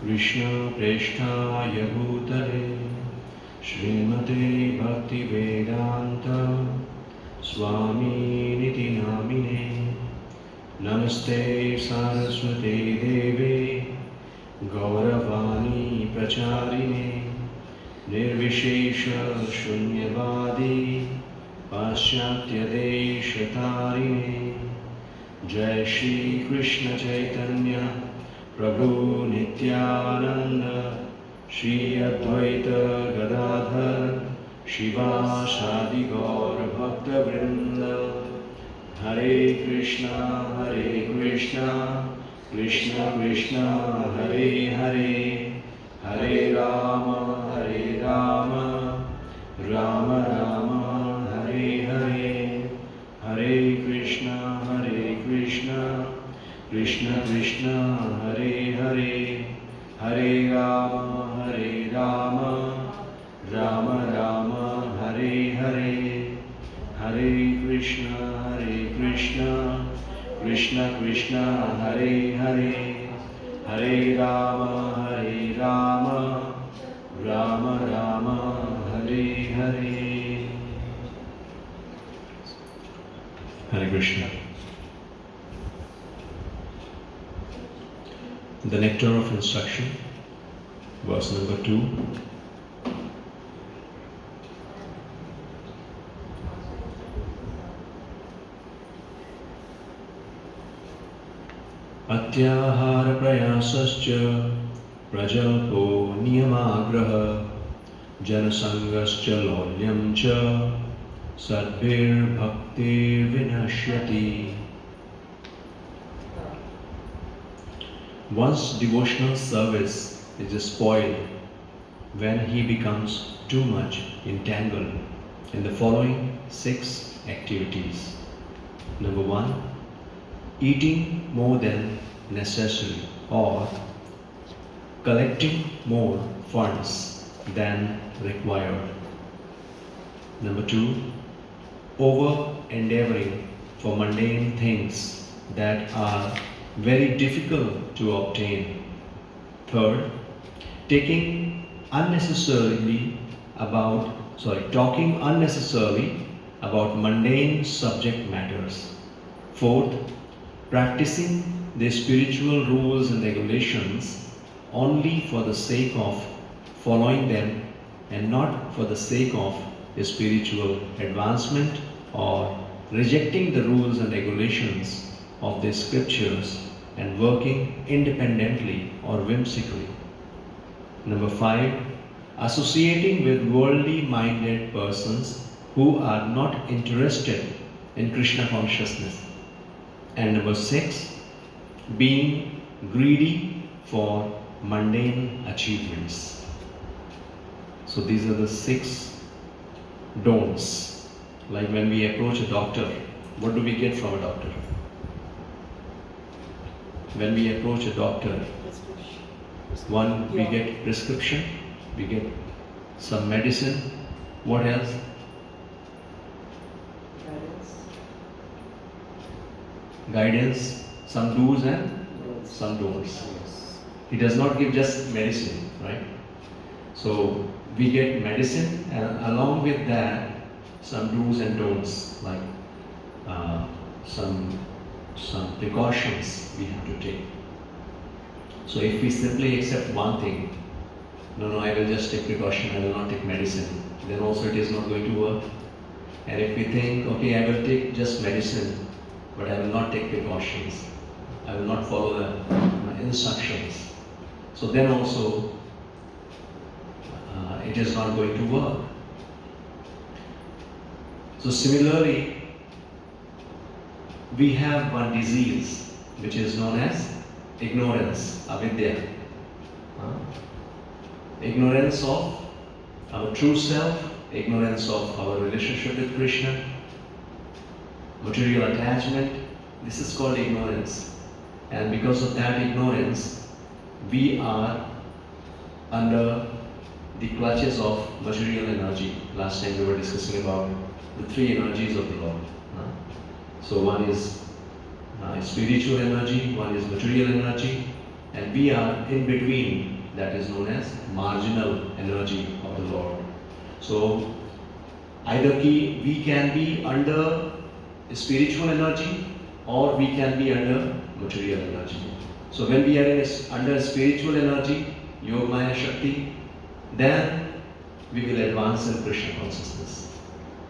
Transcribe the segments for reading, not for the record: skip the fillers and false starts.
कृष्ण प्रेष्ठाय भूतले श्रीमते भक्तिवेदांत स्वामिनिति नामिने। नमस्ते सारस्वते देवे गौरवाणी प्रचारिणे निर्विशेष शून्यवादी पाश्चात्यदेशतारिणे। जय श्री कृष्ण चैतन्य प्रभु नित्यानंद श्री अद्वैत गदाधर शिवासादि गौर भक्तवृंद। हरे कृष्णा कृष्ण कृष्ण हरे हरे, हरे राम राम राम हरे हरे। हरे कृष्णा कृष्ण कृष्ण हरे हरे, हरे राम राम राम हरे हरे। हरे कृष्ण कृष्ण कृष्ण हरे हरे, हरे Ram Ram Ram Hare Hare. Hare Krishna. The nectar of instruction, verse number 2. अत्याहार प्रयासश्च प्रजल्पो नियमाग्रह जनसंगश्च लौल्यं च सद्भिर्भक्तिर्विनश्यति. One's devotional service is spoiled when he becomes too much entangled in the following 6 activities. Number 1, eating more than necessary or collecting more funds than required. Number 2, over endeavoring for mundane things that are very difficult to obtain. Third, talking unnecessarily about mundane subject matters. Fourth, practicing the spiritual rules and regulations only for the sake of following them and not for the sake of spiritual advancement, or rejecting the rules and regulations of the scriptures and working independently or whimsically. Number 5, associating with worldly minded persons who are not interested in Krishna consciousness. And number 6, being greedy for mundane achievements. So these are the 6 don'ts. Like when we approach a doctor, what do we get from a doctor? When we approach a doctor, one, we get prescription, we get some medicine. What else? Guidance, some do's and some don'ts. He does not give just medicine, right? So we get medicine, and along with that, some do's and don'ts, like some precautions we have to take. So if we simply accept one thing, no, I will just take precaution, I will not take medicine, then also it is not going to work. And if we think, okay, I will take just medicine, but I will not take precautions, I will not follow the instructions, so then also it is not going to work. So similarly, we have one disease which is known as ignorance, avidya. Ignorance of our true self, ignorance of our relationship with Krishna, material attachment. This is called ignorance. And because of that ignorance, we are under the clutches of material energy. Last time we were discussing about the 3 energies of the Lord. So one is spiritual energy, one is material energy, and we are in between, that is known as marginal energy of the Lord. So either we can be under spiritual energy or we can be under material energy. So when we are under spiritual energy, Yoga Maya Shakti, then we will advance in Krishna consciousness.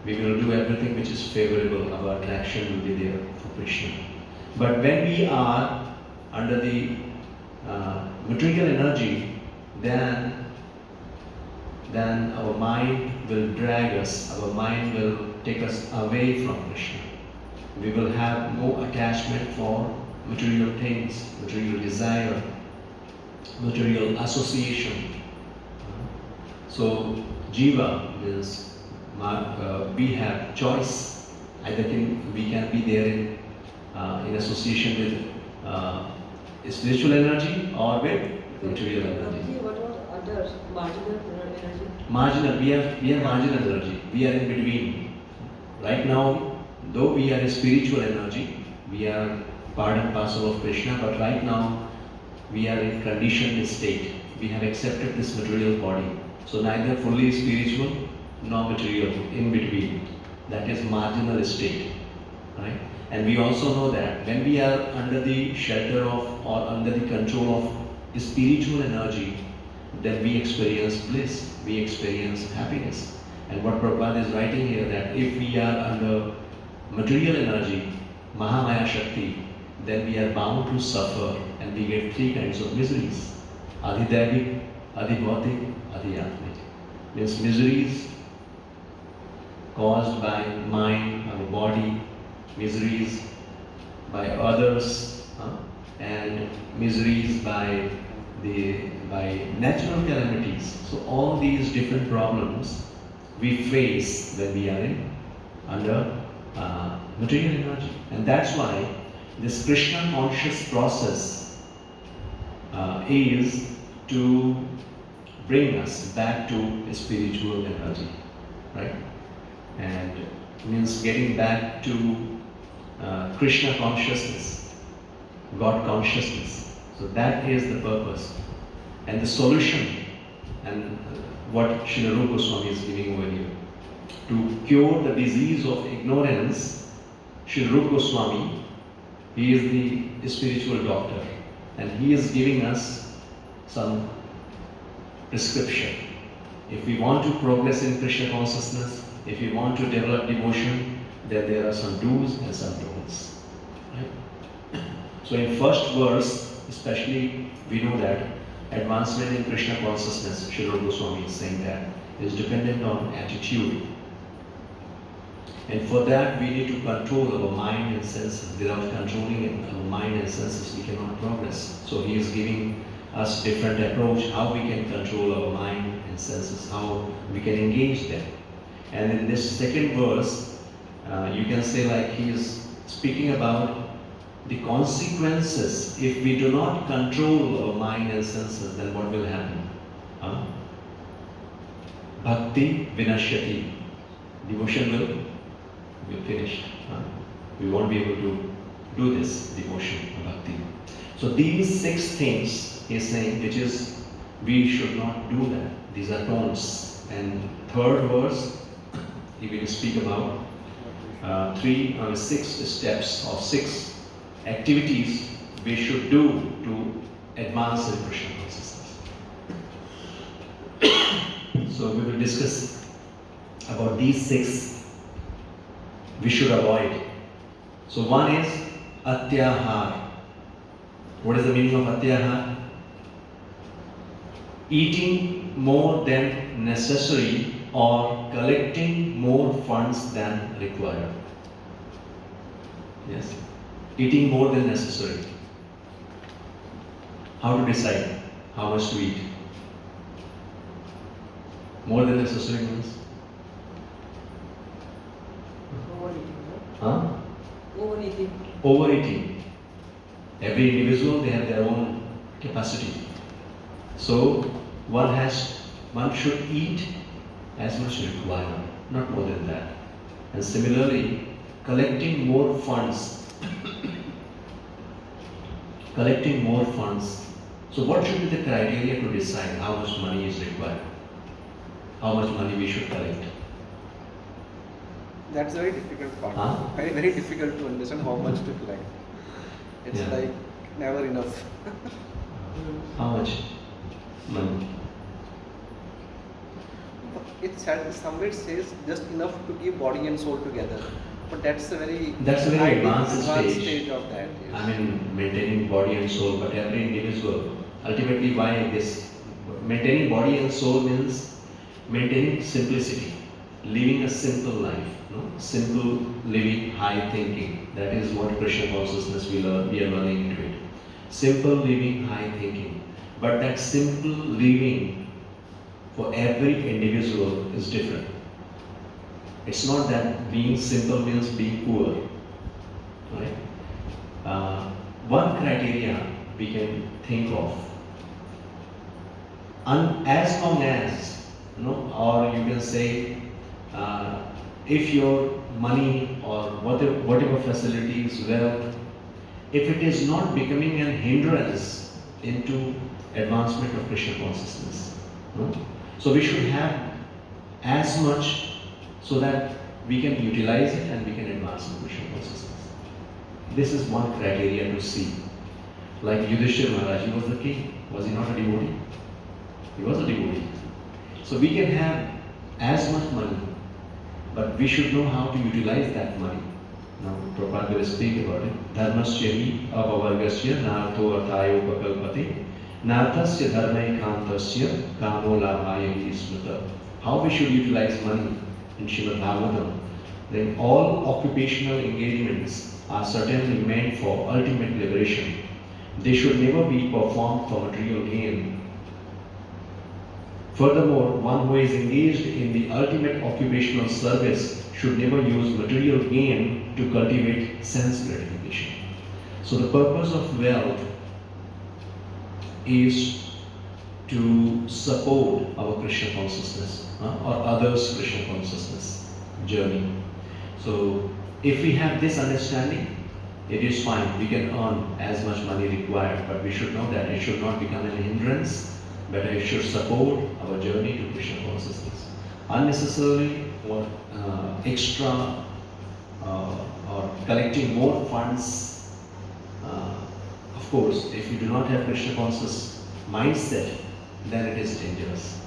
We will do everything which is favorable, our attraction will be there for Krishna. But when we are under the material energy, then our mind will drag us, our mind will take us away from Krishna. We will have no attachment for material things, material desire, material association. So Jiva means we have choice. Either we can be there in association with spiritual energy or with material energy. What about others? Marginal energy? Marginal, we are marginal energy. We are in between. Right now, though we are a spiritual energy, we are part and parcel of Krishna, but right now we are in conditioned state. We have accepted this material body. So neither fully spiritual nor material, in between. That is marginal state. Right? And we also know that when we are under the shelter of or under the control of spiritual energy, then we experience bliss, we experience happiness. And what Prabhupada is writing here, that if we are under material energy, Mahamaya Shakti, then we are bound to suffer and we get three kinds of miseries. Adhidaivic, Adhibhautik, Adhyatmic. Means miseries caused by mind, our body, miseries by others, and miseries by natural calamities. So all these different problems we face when we are under material energy, and that's why this Krishna conscious process is to bring us back to spiritual energy, right? And means getting back to Krishna consciousness, God consciousness. So that is the purpose. And the solution, and what Srila Rupa Goswami is giving over here. To cure the disease of ignorance, Srila Rupa Goswami, he is the spiritual doctor, and he is giving us some prescription. If we want to progress in Krishna consciousness, if we want to develop devotion, then there are some do's and some don'ts. Right? So in first verse, especially, we know that advancement in Krishna consciousness, Srila Goswami is saying that, is dependent on attitude. And for that, we need to control our mind and senses. Without controlling our mind and senses, we cannot progress. So he is giving us different approach, how we can control our mind and senses, how we can engage them. And in this second verse, you can say like he is speaking about the consequences. If we do not control our mind and senses, then what will happen? Bhakti vinashyati. Devotion will finish. We won't be able to do this devotion, bhakti. So these 6 things he is saying, which is we should not do that. These are don'ts. And third verse, he will speak about 6 steps or 6 activities we should do to advance in Krishna consciousness. So we will discuss about these 6 we should avoid. So one is atyahar. What is the meaning of atyahar? Eating more than necessary or collecting more funds than required. Yes. Eating more than necessary. How to decide how much to eat? More than necessary means? Overeating. Overeating. Every individual, they have their own capacity. So one should eat as much required, not more than that. And similarly, collecting more funds So what should be the criteria to decide how much money is required? How much money we should collect? That's a very difficult part. Huh? Very, very difficult to understand how much to collect. It's Yeah. like never enough. How much money? It somewhere says just enough to keep body and soul together. But that's a very Advanced stage. stage of that. Yes. I mean, maintaining body and soul, but every individual, ultimately why this, maintaining body and soul means maintaining simplicity, living a simple life, no? Simple living, high thinking. That is what Krishna consciousness we are learning into it. Simple living, high thinking. But that simple living for every individual is different. It's not that being simple means being poor, right? One criteria we can think of, as long as, or you can say, if your money or whatever facilities, wealth, if it is not becoming an hindrance into advancement of Krishna consciousness, no? So we should have as much so that we can utilize it and we can advance in Krishna consciousness. This is one criteria to see. Like Yudhishthira Maharaj, he was the king. Was he not a devotee? He was a devotee. So we can have as much money, but we should know how to utilize that money. Now, Prabhupada will speak about it. Dharmasya hi avavargasya nartho arthayo pakalpate narthasya dharmaikantasya kamo labhaya hi smrita. How we should utilize money in Srimad Bhagavatam, then all occupational engagements are certainly meant for ultimate liberation. They should never be performed for material gain. Furthermore, one who is engaged in the ultimate occupational service should never use material gain to cultivate sense gratification. So the purpose of wealth is to support our Krishna consciousness or others' Krishna consciousness journey. So if we have this understanding, it is fine. We can earn as much money required, but we should know that it should not become an hindrance, but it should support our journey to Krishna consciousness. Unnecessarily or extra or collecting more funds. Of course, if you do not have Krishna conscious mindset, then it is dangerous.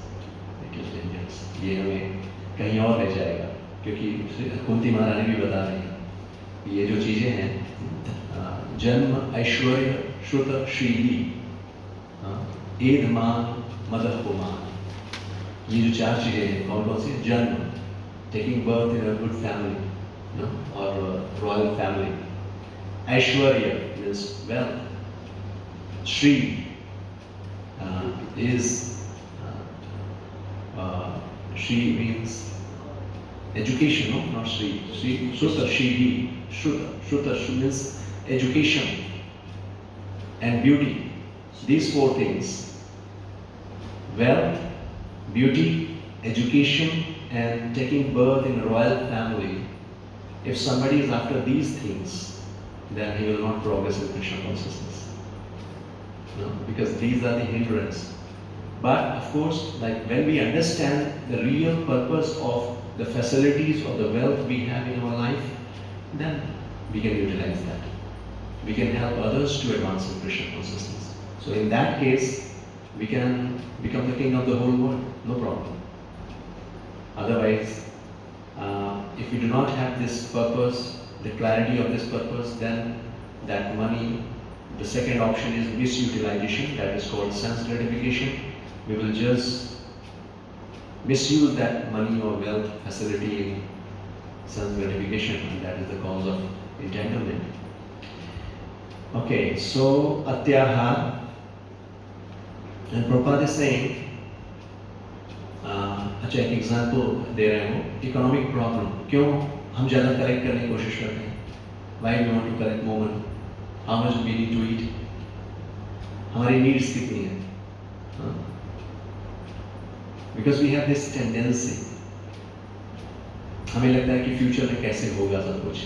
It is dangerous. ये हमें कहीं और ले जाएगा, क्योंकि कुंती महारानी भी बता रही है ये जो चीजें हैं, जन्म, ऐश्वर्य, श्रुत, श्रीली, एधमान, मदह पुमान, ये जो चार चीजें हैं, कौन कौन सी? जन्म, taking birth in a good family, or royal family. Aishwarya means wealth. Shri Shri means education, no, not Shri. Shri, Shruta, Shri, Shruta means education and beauty. These four things: wealth, beauty, education, and taking birth in a royal family. If somebody is after these things, then he will not progress in Krishna consciousness. No? Because these are the hindrance. But of course, like when we understand the real purpose of the facilities or the wealth we have in our life, then we can utilize that. We can help others to advance in Krishna consciousness. So in that case, we can become the king of the whole world, no problem. Otherwise, if we do not have this purpose, the clarity of this purpose, then that money, the second option is misutilization, that is called sense gratification. We will just misuse that money or wealth facility in sense gratification, and that is the cause of entanglement. Okay, so Atyaha, and Prabhupada is saying, अच्छा एक example दे रहे हो, economic problem, क्यों हम ज़्यादा collect करने की कोशिश करते हैं? Why we want to collect more money? How much we need to eat? हमारी नीड्स कितनी है? Because we have this tendency, हमें लगता है कि फ्यूचर में कैसे होगा सब कुछ.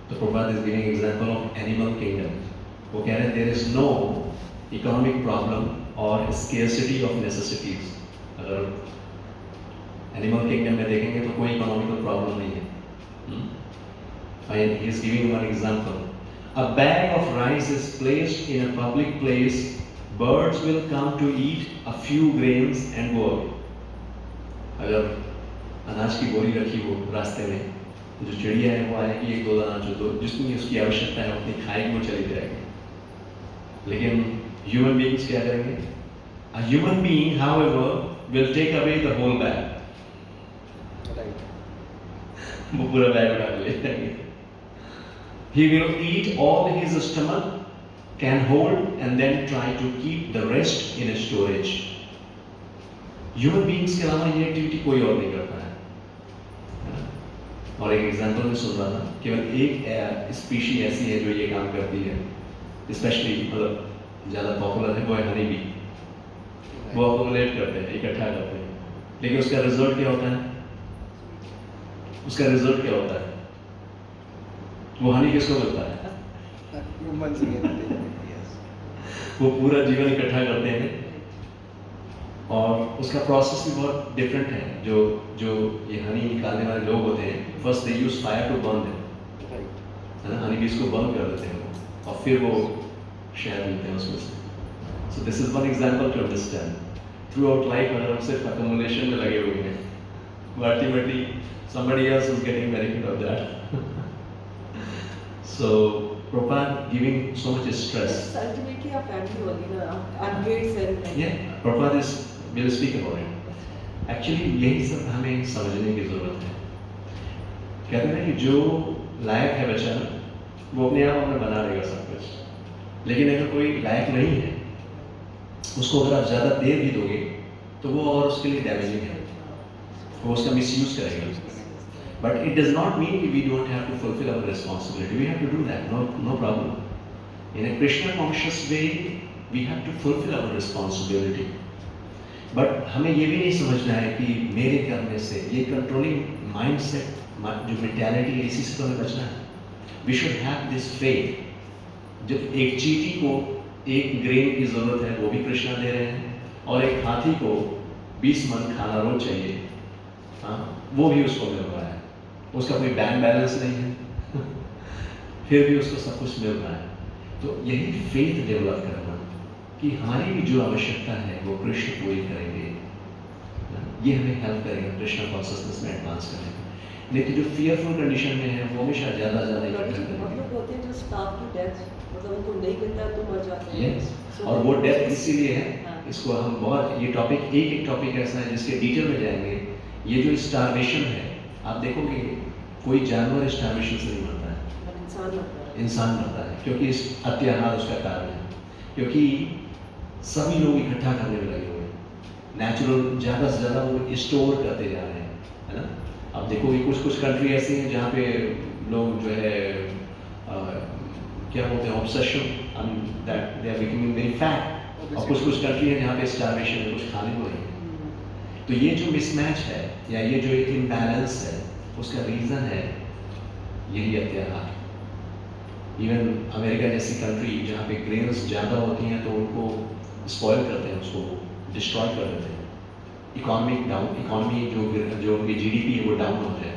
तो Prabhupada is giving example of animal kingdom. वो कह रहे हैं there is no economic problem और स्केर्सिटी ऑफ नेसेसिटीज। अगर एनिमल किंगडम में देखेंगे तो कोई इकोनॉमिकल प्रॉब्लम नहीं है। He is giving one example. A bag of rice is placed in a public place. Birds will come to eat a few grains and go away. अगर अनाज की बोरी रखी हो रास्ते में, तो जो चिड़िया है वो आएगी, एक दो दाना जो जिसकी उसकी आवश्यकता है अपनी खाएगी, वो चली जाएगी। लेकिन ह्यूमन बीइंग्स क्या करेंगे? A human being, however, will take away the whole bag. Right. वो पूरा बैग उठा के ले जाएंगे। He will eat all his stomach can hold and then try to keep the rest in storage. Human beings के अलावा ये activity कोई और नहीं करता है। और एक एग्जांपल में सुन रहा था, केवल एक स्पीशी ऐसी है जो ये काम करती है, स्पेशली मतलब ज़्यादा पॉपुलर है, वो है हनी बी। वो अकोमोडेट करते हैं, इकट्ठा करते हैं, लेकिन उसका रिजल्ट क्या होता है? उसका रिजल्ट क्या होता है? वो हनी किसको मिलता है? Humans again. Yes. वो पूरा जीवन इकट्ठा करते हैं और उसका प्रोसेस भी बहुत डिफरेंट है। जो जो ये हनी निकालने वाले लोग होते हैं, first they use fire to burn them, Right. है ना, हनी बीज को बर्न कर देते हैं वो, और फिर वो शहद मिलते हैं उसमें से। So this is one example to understand throughout life. अगर हम सिर्फ अकोमोडेशन में लगे हुए हैं, ultimately somebody else is getting benefit of that. So Prabhupada giving so much stress. Ultimately a family only na, our great self. Yeah, Prabhupada is will speak about it. Actually यही सब हमें समझने की जरूरत है। कहते हैं कि जो लायक है बच्चा ना, वो अपने आप अपना बना लेगा सब कुछ, लेकिन अगर कोई लायक नहीं है, उसको अगर आप ज़्यादा देर भी दोगे तो वो और उसके लिए डैमेजिंग है, वो उसका मिसयूज करेगा। But it does not mean we don't have to fulfill our responsibility. We have to do that, no problem. In a Krishna conscious way, we have to fulfill our responsibility. But हमें ये भी नहीं समझना है कि मेरे करने से, ये कंट्रोलिंग माइंडसेट, जो मेंटालिटी है, इसी से तो हमें बचना है। We should have this faith. जब एक चींटी को एक ग्रेन की जरूरत है, वो भी कृष्णा दे रहे हैं, और एक हाथी को 20 मन खाना रोज चाहिए, हाँ, वो भी उसको मिल रहा है, उसका कोई बैंक बैलेंस नहीं है, फिर भी उसको सब कुछ मिल रहा है। तो यही फेथ डेवलप करना कि हमारी भी जो आवश्यकता है वो कृष्ण पूरी करेंगे, ये हमें हेल्प करेगा कृष्ण कॉन्शियसनेस में एडवांस करने में। नहीं तो जो फियरफुल कंडीशन में है वो हमेशा ज़्यादा इकट्ठा बहुत करेंगे। लोग होते हैं जो स्टाफ की डेथ, मतलब उनको नहीं मिलता तो मर जाते हैं। Yes. So, और वो डेप्थ इसीलिए है, हाँ। इसको हम बहुत, ये टॉपिक एक टॉपिक ऐसा है जिसके डिटेल में जाएंगे। ये जो स्टारवेशन है, आप देखोगे कोई जानवर स्टारवेशन से नहीं मरता है, इंसान मरता है। इंसान मरता है, क्योंकि इस अत्याहार उसका कारण है, क्योंकि सभी लोग इकट्ठा करने में लगे हुए हैं, नेचुरल ज़्यादा से ज़्यादा वो स्टोर करते जा रहे हैं, है ना। अब देखोगे कुछ कंट्री ऐसी हैं जहाँ पे लोग जो है क्या बोलते हैं, obsession that they are becoming very fat, और कुछ कंट्री है जहाँ पे स्टारवेशन है, कुछ खाने को नहीं है। तो ये जो मिसमैच है या ये जो एक इम्बैलेंस है, उसका रीज़न है यही अत्याहार। इवन अमेरिका जैसी कंट्री जहाँ पे ग्रेन्स ज़्यादा होती हैं तो उनको स्पॉइल करते हैं, उसको डिस्ट्रॉय कर देते हैं, इकॉनमी जो उनकी जीडीपी है वो डाउन हो जाए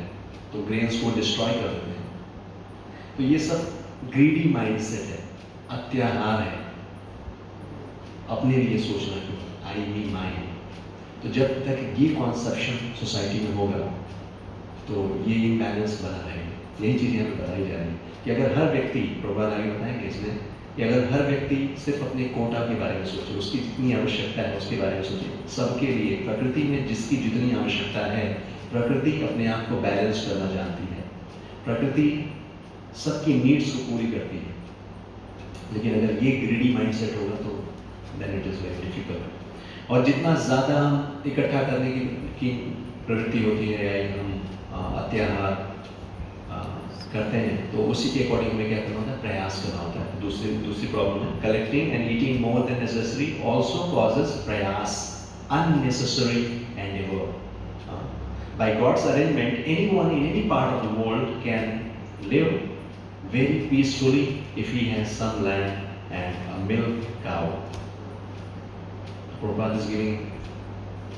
तो ग्रेन्स को डिस्ट्रॉय कर देते हैं। तो ये सब ग्रीडी माइंडसेट है, अत्याहार है, अपने लिए सोचना क्यों, आई मी माइंड। तो जब तक ये कॉन्सेप्शन सोसाइटी में होगा तो ये इम्बैलेंस बना रहेगा। यही चीज़ें हमें बताई जा रही है कि अगर हर व्यक्ति, प्रभात आगे बताएंगे इसमें, कि अगर हर व्यक्ति सिर्फ अपने कोटा के बारे में सोचे, उसकी जितनी आवश्यकता है उसके बारे में सोचे, सबके लिए प्रकृति में जिसकी जितनी आवश्यकता है, प्रकृति अपने आप को बैलेंस करना जानती है, प्रकृति सबकी नीड्स को पूरी करती है। लेकिन अगर ये ग्रीडी माइंडसेट होगा तो then it is very difficult. और जितना ज़्यादा हम इकट्ठा करने की प्रवृत्ति होती है या हम अत्याहार करते हैं तो उसी के अकॉर्डिंग हमें क्या करना होता है, प्रयास करना होता है। दूसरी प्रॉब्लम है, collecting and eating more than necessary also causes prayas, unnecessary endeavour. By God's arrangement anyone in any part of the world can live very peacefully if he has some land and a milk cow. Prabhupada is giving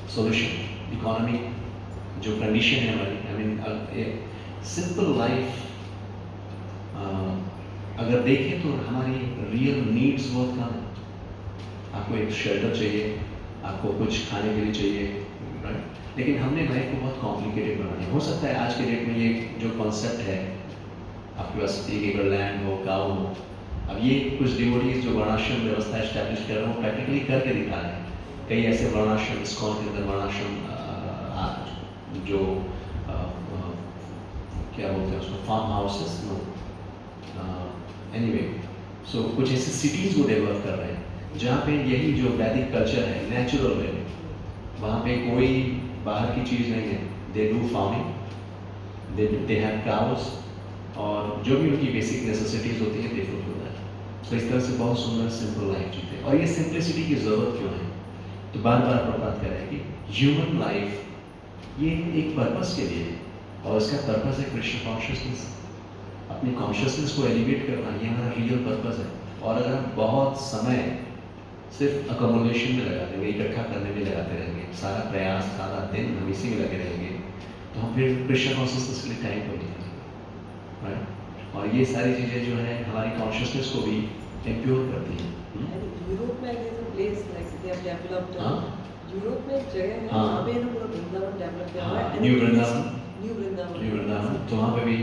solution. Economic जो condition है हमारी, I mean simple life अगर देखें तो हमारी real needs बहुत कम है। आपको एक शेल्टर चाहिए, आपको कुछ खाने के लिए चाहिए, राइट? लेकिन हमने लाइफ को बहुत कॉम्प्लिकेटेड बना दिया। हो सकता है आज के डेट में ये जो कॉन्सेप्ट है, आपके पास 1 एकड़ लैंड हो, काऊ हो, अब ये कुछ डिवोटीज जो वर्णाश्रम व्यवस्था एस्टैब्लिश कर रहे हैं वो प्रैक्टिकली करके दिखा रहे हैं। कई ऐसे वर्णाश्रम, इस्कॉन के अंदर वर्णाश्रम जो क्या बोलते हैं उसको, फार्म हाउसेस, नो एनीवे, सो कुछ ऐसे सिटीज़ को डेवलप कर रहे हैं जहाँ पे यही जो वैदिक कल्चर है, नेचुरल वे में, वहाँ पे कोई बाहर की चीज़ नहीं है। They do farming, they have cows, और जो भी उनकी बेसिक नेसेसिटीज़ होती है दे फुलफिल दैट। तो इस तरह से बहुत सुंदर सिंपल लाइफ जीते हैं। और ये सिंप्लिसिटी की ज़रूरत क्यों है? तो बार बार प्रभात कर रहे हैं कि ह्यूमन लाइफ ये एक पर्पस के लिए है, और इसका पर्पस है कृष्ण कॉन्शियसनेस। अपनी कॉन्शियसनेस को एलिवेट करना, ये हमारा रियल पर्पस है। और अगर हम बहुत समय सिर्फ अकोमोडेशन में लगा देंगे, इकट्ठा करने में लगाते रहेंगे, सारा प्रयास, सारा दिन हम इसी में लगे रहेंगे, तो हम फिर कृष्ण कॉन्शियसनेस के लिए टाइम को निकालेंगे, राइट? और ये सारी चीज़ें जो है हमारी कॉन्शियसनेस को भी इम्प्योर करती हैं। यूरोप में there's a place like they have developed, हाँ? यूरोप में एक जगह है हाँ। वहाँ पे ना पूरा वृंदावन डेवलप किया हुआ हाँ, है। New Vrindavan, new new Vrindavan, तो वहाँ पे भी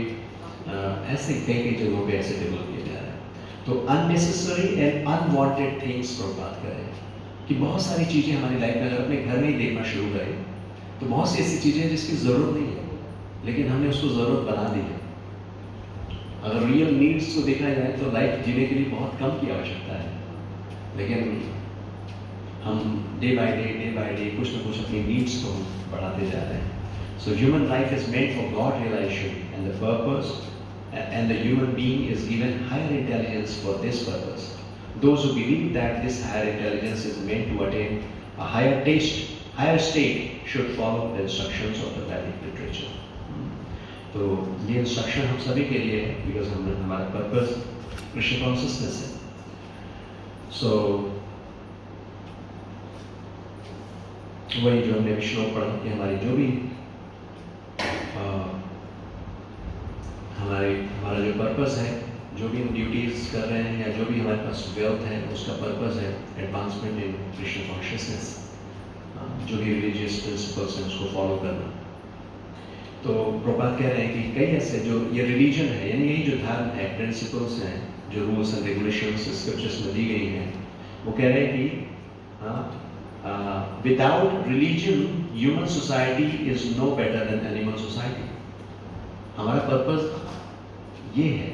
ऐसे कई जगहों पे ऐसे डेवलप किया जा रहा है। तो अननेसेसरी एंड अनवांटेड थिंग्स पर बात करें कि बहुत सारी चीज़ें हमारी लाइफ में अगर अपने घर में ही देखना शुरू करें तो बहुत सी ऐसी चीज़ें जिसकी ज़रूरत नहीं है, लेकिन हमने उसको ज़रूरत बना दी है। अगर रियल नीड्स को देखा जाए तो लाइफ जीने के लिए बहुत कम की आवश्यकता है, लेकिन हम डे बाय डे कुछ ना कुछ अपनी नीड्स को बढ़ाते जा रहे हैं। So human life is meant for God realization, and the purpose, and the human being is given higher intelligence for this purpose. Those who believe that this higher intelligence is meant to attain a higher state should follow the instructions of the Vedic literature. तो ये instruction हम सभी के लिए है, because हमारा purpose Krishna consciousness है। सो वही जो हमने श्लोक पढ़ा कि हमारी जो भी हमारा जो पर्पस है, जो भी हम ड्यूटीज कर रहे हैं या जो भी हमारे पास वेल्थ है, उसका पर्पस है एडवांसमेंट इन कृष्ण कॉन्शियसनेस। जो भी रिलीजियस प्रिंसिपल्स हैं उसको फॉलो करना। तो प्रभात कह रहे हैं कि कई ऐसे जो ये रिलीजन है, यानी यही जो धर्म है, प्रिंसिपल्स हैं, जो रूल्स एंड रेगुलेशंस स्क्रिप्चर्स में दी गई हैं, वो कह रहे हैं कि without religion human society is no better than animal society. हमारा पर्पस ये है।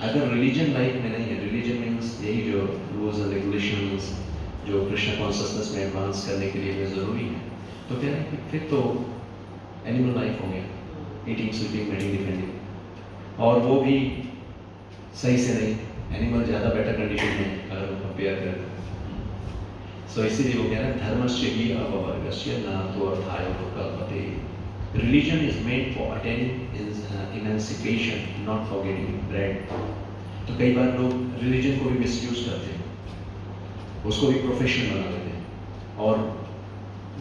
अगर रिलीजन लाइफ में नहीं है, रिलीजन मीन्स यही जो रूल्स एंड रेगुलेशंस जो कृष्ण कॉन्शियसनेस में एडवांस करने के लिए हमें ज़रूरी है, तो क्या है फिर तो एनिमल लाइफ हो गया, ईटिंग, स्लीपिंग, मेटिंग, डिफेंडिंग, और वो भी सही से नहीं। एनिमल ज़्यादा बेटर कंडीशन में अगर वो कंपेयर करें। सो इसीलिए वो कह रहे हैं धर्मस्य ही अपवर्गस्य न तो अर्थाय कल्पते। Religion is made for attaining emancipation, not for getting bread. तो कई बार लोग रिलीजन को भी मिसयूज करते हैं, उसको भी प्रोफेशन बना लेते हैं, और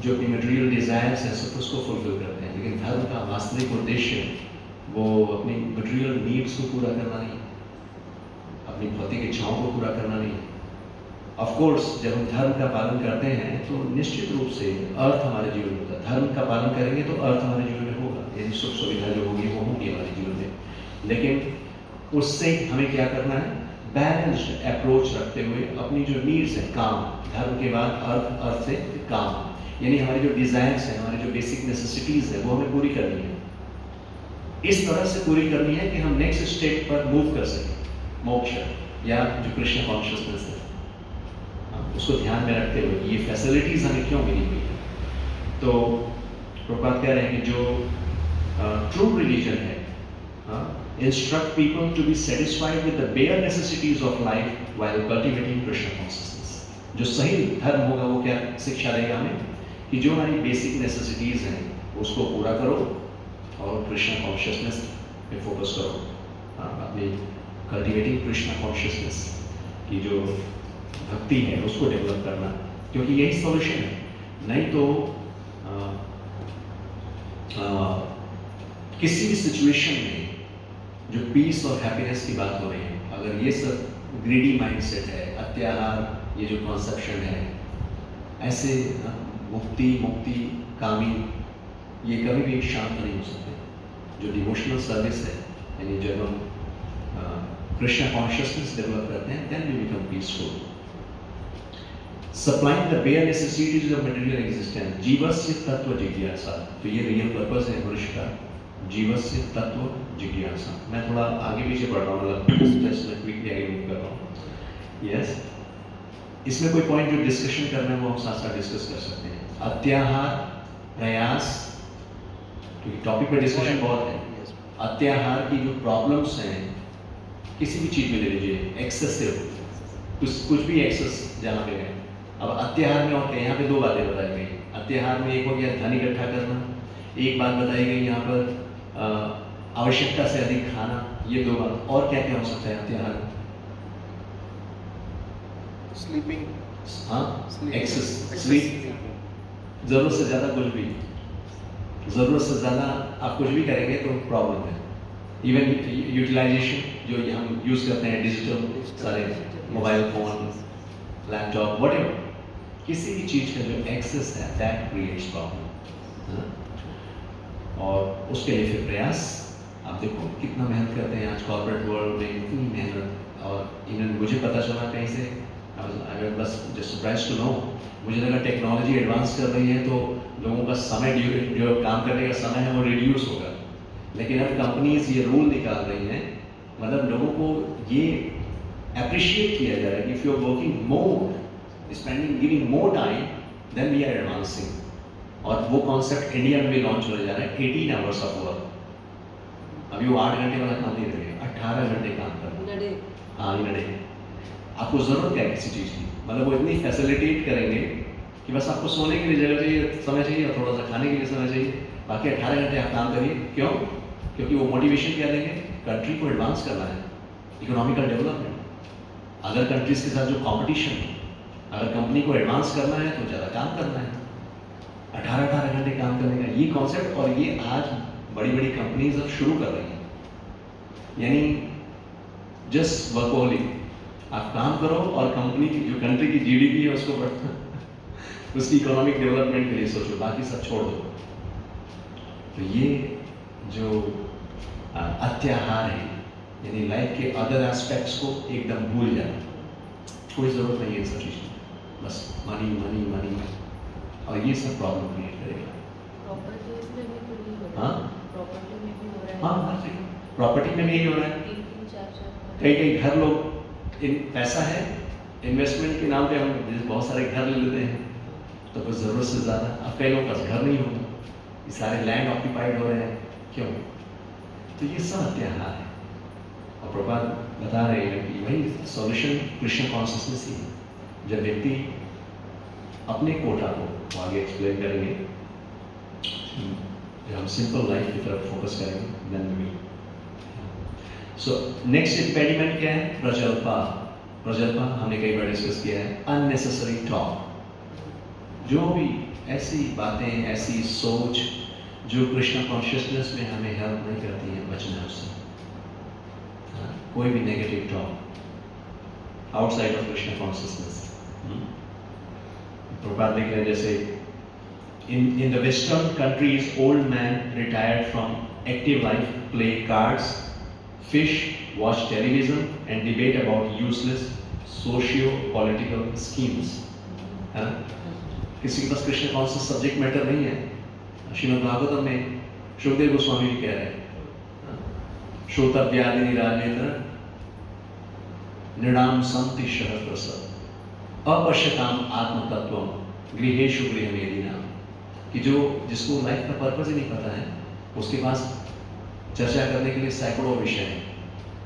जो अपनी मटेरियल डिजायर्स हैं सब उसको फुलफिल करते हैं। लेकिन धर्म का वास्तविक उद्देश्य वो अपनी मटेरियल नीड्स को पूरा करना नहीं, अपनी भौतिक इच्छाओं को पूरा करना नहीं। ऑफ कोर्स जब हम धर्म का पालन करते हैं तो निश्चित रूप से अर्थ हमारे जीवन में होता है। धर्म का पालन करेंगे तो अर्थ हमारे जीवन में होगा, यदि सुख सुविधा जो होगी वो होगी हमारे जीवन में। लेकिन उससे हमें क्या करना है, बैलेंस्ड अप्रोच रखते हुए अपनी जो नीड्स है, काम, धर्म के बाद अर्थ, अर्थ से काम, यानी हमारी जो डिजायर्स हैं, हमारी जो बेसिक नेसेसिटीज है वो हमें पूरी करनी है। इस तरह से पूरी करनी है कि हम नेक्स्ट स्टेप पर मूव कर सकें, मोक्ष या जो कृष्ण कॉन्शियसनेस है उसको ध्यान में रखते हुए ये फैसिलिटीज हमें क्यों मिली हुई है। तो प्रभात कह रहे हैं कि जो ट्रू रिलीजन है, instruct people to be satisfied with the bare necessities of life while cultivating Krishna consciousness. जो सही धर्म होगा वो क्या शिक्षा देगा हमें कि जो हमारी बेसिक नेसेसिटीज हैं उसको पूरा करो और कृष्ण कॉन्शियसनेस पे फोकस करो। अपनी कल्टिवेटिंग कृष्ण कॉन्शियसनेस की जो भक्ति है उसको डेवलप करना, क्योंकि यही सॉल्यूशन है। नहीं तो किसी भी सिचुएशन में जो पीस और हैप्पीनेस की बात हो रही है, अगर ये सब ग्रीडी माइंडसेट है, अत्याहार, ये जो कॉन्सेप्शन है, ऐसे मुक्ति कामी, ये कभी भी शांत नहीं हो सकते। जो डिवोशनल सर्विस है, यानी जब हम कृष्ण कॉन्शियसनेस डेवलप करते हैं, then we become peaceful. Supplying the bare necessities of material existence, जीवस्य तत्व जिज्ञासा। तो ये रियल पर्पस है मनुष्य का, जीवस्य तत्व जिज्ञासा। मैं थोड़ा आगे पीछे बढ़ रहा हूँ, मतलब स्ट्रेस में क्विकली आगे मूव कर रहा हूँ। यस, इसमें कोई पॉइंट जो डिस्कशन करना है वो हम साथ साथ डिस्कस कर सकते हैं। अत्याहार, प्रयास, क्योंकि टॉपिक पे डिस्कशन बहुत है। अत्याहार की जो प्रॉब्लम्स हैं, किसी भी चीज में ले लीजिए, एक्सेसिव, कुछ भी एक्सेस जहाँ पे है। अब अत्याहार में और क्या, यहाँ पे दो बातें बताई गई। अत्याहार में एक हो गया धन इकट्ठा करना, एक बात बताई गई यहाँ पर आवश्यकता से अधिक खाना, ये दो बात। और क्या क्या हो सकता है अत्याहार? स्लीपिंग, हाँ, एक्सेस स्लीप, जरूरत से ज्यादा कुछ भी, जरूरत से ज्यादा आप कुछ भी करेंगे तो प्रॉब्लम है। इवन यूटिलाइजेशन जो हम यूज करते हैं, डिजिटल सारे मोबाइल फोन, लैपटॉप, व्हाटएवर, किसी भी चीज का जो एक्सेस है, दैट क्रिएट्स प्रॉब्लम। और उसके लिए फिर प्रयास, आप देखो कितना मेहनत करते हैं आज कॉर्पोरेट वर्ल्ड में, इतनी मेहनत। और इवन मुझे पता चला कहीं से, अगर बस जस्ट सरप्राइज टू नो, मुझे लगा टेक्नोलॉजी एडवांस कर रही है तो लोगों का समय, जो काम करने का समय है वो रिड्यूस होगा। लेकिन अब कंपनीज ये रूल निकाल रही हैं, मतलब लोगों को ये अप्रिशिएट किया जा रहा है कि if you are working more, spending, giving more time, then we are advancing. और वो कॉन्सेप्ट इंडिया में भी लॉन्च होने जा रहा है, 18 आवर्स ऑफ वर्क। अभी वो 8 घंटे वाला काम नहीं रहेगा, 18 घंटे काम करना। हाँ, इन डे। आपको जरूरत क्या है किसी चीज़ की, मतलब वो इतनी फैसिलिटेट करेंगे कि बस आपको सोने के लिए जगह चाहिए, समय चाहिए, और थोड़ा सा खाने के लिए समय चाहिए, बाकी 18 घंटे आप काम करिए। क्यों? क्योंकि वो मोटिवेशन क्या देंगे, कंट्री को एडवांस करना है, इकोनॉमिकल डेवलपमेंट। अदर कंट्रीज के साथ जो कंपटीशन है, अगर कंपनी को एडवांस करना है तो ज़्यादा काम करना है। 18 घंटे काम करने का ये कॉन्सेप्ट, और ये आज बड़ी बड़ी कंपनीज अब शुरू कर रही हैं। यानी जस्ट वर्कहोलिक, आप काम करो और कंपनी की, जो कंट्री की जीडीपी है उसको बढ़ाना, उसकी इकोनॉमिक डेवलपमेंट के लिए सोचो, बाकी सब छोड़ दो। तो ये जो अत्याहार है, यानी लाइफ के अदर एस्पेक्ट्स को एकदम भूल जाना, कोई ज़रूरत नहीं है इन सब चीज़ की, बस मनी मनी मनी, और ये सब प्रॉब्लम क्रिएट करेगा। प्रॉपर्टीज में भी तो यही हो रहा है। हाँ, प्रॉपर्टी में भी हो रहा है। हाँ, हर जगह प्रॉपर्टी में भी यही हो रहा है। 3-3, 4-4 कई घर लोग, पैसा है, इन्वेस्टमेंट के नाम पे हम बहुत सारे घर ले लेते हैं, तो कुछ ज़रूरत से ज़्यादा। अब कई लोगों का घर नहीं होता, ये सारे लैंड ऑक्यूपाइड हो रहे हैं, क्यों? तो ये सब अत्याहार है। और प्रभुपाद बता रहे हैं कि वही सॉल्यूशन कृष्ण कॉन्शियसनेस ही है। जब व्यक्ति अपने कोटा को, आगे एक्सप्लेन करेंगे, जब हम सिंपल लाइफ की तरफ फोकस करेंगे, then we. So next impediment क्या है? प्रजल्पा। प्रजल्पा हमने कई बार डिस्कस किया है, अननेसेसरी टॉक। जो भी ऐसी बातें, ऐसी सोच जो कृष्ण कॉन्शियसनेस में हमें हेल्प नहीं करती है, बचना है उससे। कोई भी negative talk outside of Krishna consciousness. Prabhupada लिख रहे हैं, जैसे in the western countries, old men retired from active life play cards, fish, watch television and debate about useless socio-political schemes. किसी के पास कृष्ण कॉन्शियस सब्जेक्ट मैटर नहीं है। श्रीमद् भागवतम में सुखदेव गोस्वामी जी कह रहे हैं, श्रोतव्यादिनी राजेंद्र नृणाम संति सहस्रश अपश्यताम आत्मतत्वम गृहेषु गृहमेदिना। कि जो जिसको लाइफ का पर्पस ही नहीं पता है, उसके पास चर्चा करने के लिए सैकड़ों विषय हैं,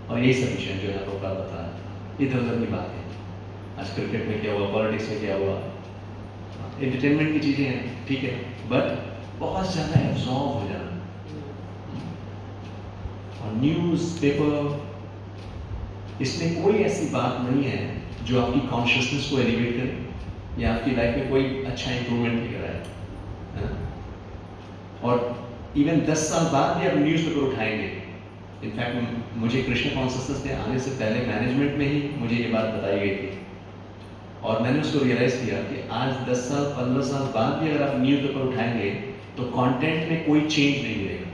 और यही सब विषय जो यहाँ पर बता है, इधर उधर की बात है। आज क्रिकेट में क्या हुआ, पॉलिटिक्स में क्या हुआ, एंटरटेनमेंट की चीज़ें हैं, ठीक है, बट बहुत ज़्यादा एब्जॉर्ब हो जाना। और न्यूज़ पेपर, इसमें कोई ऐसी बात नहीं है जो आपकी कॉन्शियसनेस को एलिवेट करे, या आपकी लाइफ में कोई अच्छा इंप्रूवमेंट दिख रहा है ना? और इवन 10 साल बाद भी आप न्यूज़पेपर उठाएंगे। इनफैक्ट मुझे कृष्ण कॉन्शसनेस में आने से पहले मैनेजमेंट में ही मुझे ये बात बताई गई थी, और मैंने उसको रियलाइज़ किया कि आज 10 साल 15 साल बाद भी अगर आप न्यूज़पेपर उठाएंगे तो कंटेंट में कोई चेंज नहीं मिलेगा,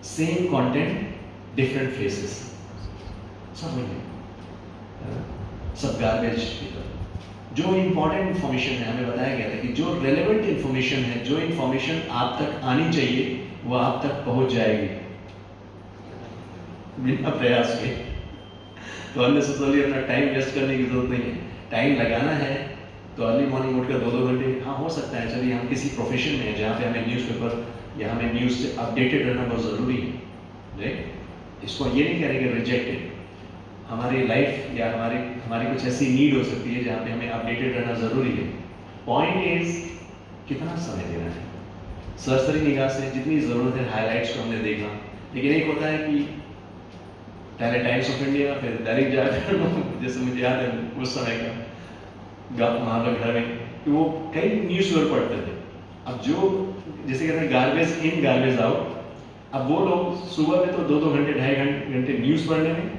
सेम कंटेंट डिफरेंट फेसेस, सब वही सब गार्बेज की तरह। जो इम्पोर्टेंट इन्फॉर्मेशन है, हमें बताया गया था कि जो रेलेवेंट इन्फॉर्मेशन है, जो इन्फॉर्मेशन आप तक आनी चाहिए वो आप तक पहुंच जाएगी बिना प्रयास के। तो अननेसेसरली अपना टाइम वेस्ट करने की जरूरत नहीं है। टाइम लगाना है तो अर्ली मॉर्निंग उठकर 2-2 घंटे, हाँ हो सकता है, चलिए हम किसी प्रोफेशन में हैं जहाँ पे हमें न्यूज़पेपर या हमें न्यूज़ से अपडेटेड रहना बहुत ज़रूरी है, राइट। इसको ये नहीं करेंगे रिजेक्टेड। हमारी लाइफ या हमारी कुछ ऐसी नीड हो सकती है जहाँ पे हमें अपडेटेड रहना ज़रूरी है। पॉइंट इज कितना समय देना है। सरसरी निगाह से जितनी ज़रूरत है हाईलाइट्स को हमने देखा, लेकिन एक होता है कि पहले टाइम्स ऑफ इंडिया, फिर दैनिक जागरण, जैसे मुझे याद है उस समय का वहाँ पर घर में कि वो कई न्यूज़ पेपर पढ़ते थे। अब जो जैसे कहते हैं गार्बेज इन गार्बेज आउट, अब वो लोग सुबह में तो 2-2 घंटे 2.5 घंटे न्यूज़ पढ़ने में,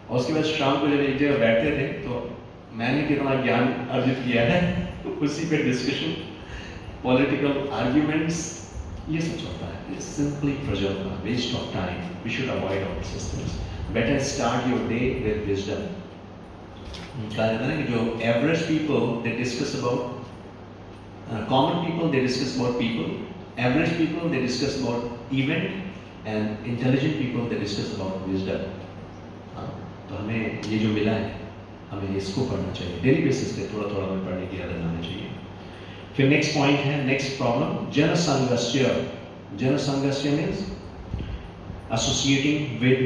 और उसके बाद शाम को जब एक जगह बैठते थे तो मैंने कितना ज्ञान अर्जित किया है उसी पे डिस्कशन, पॉलिटिकल आर्ग्यूमेंट्स, ये सब चलता है। सिंपली प्रजल waste of time, we should avoid all systems. Better start your day with wisdom. कहा जाता है कि जो average people they discuss about common people, they discuss about people, average people they discuss about event, and intelligent people they discuss about wisdom. तो हमें ये जो मिला है हमें इसको पढ़ना चाहिए डेली बेसिस पे, थोड़ा थोड़ा हमें पढ़ने की आदत आनी चाहिए। फिर नेक्स्ट पॉइंट है, next problem, jansangharsh. Jansangharsh means associating with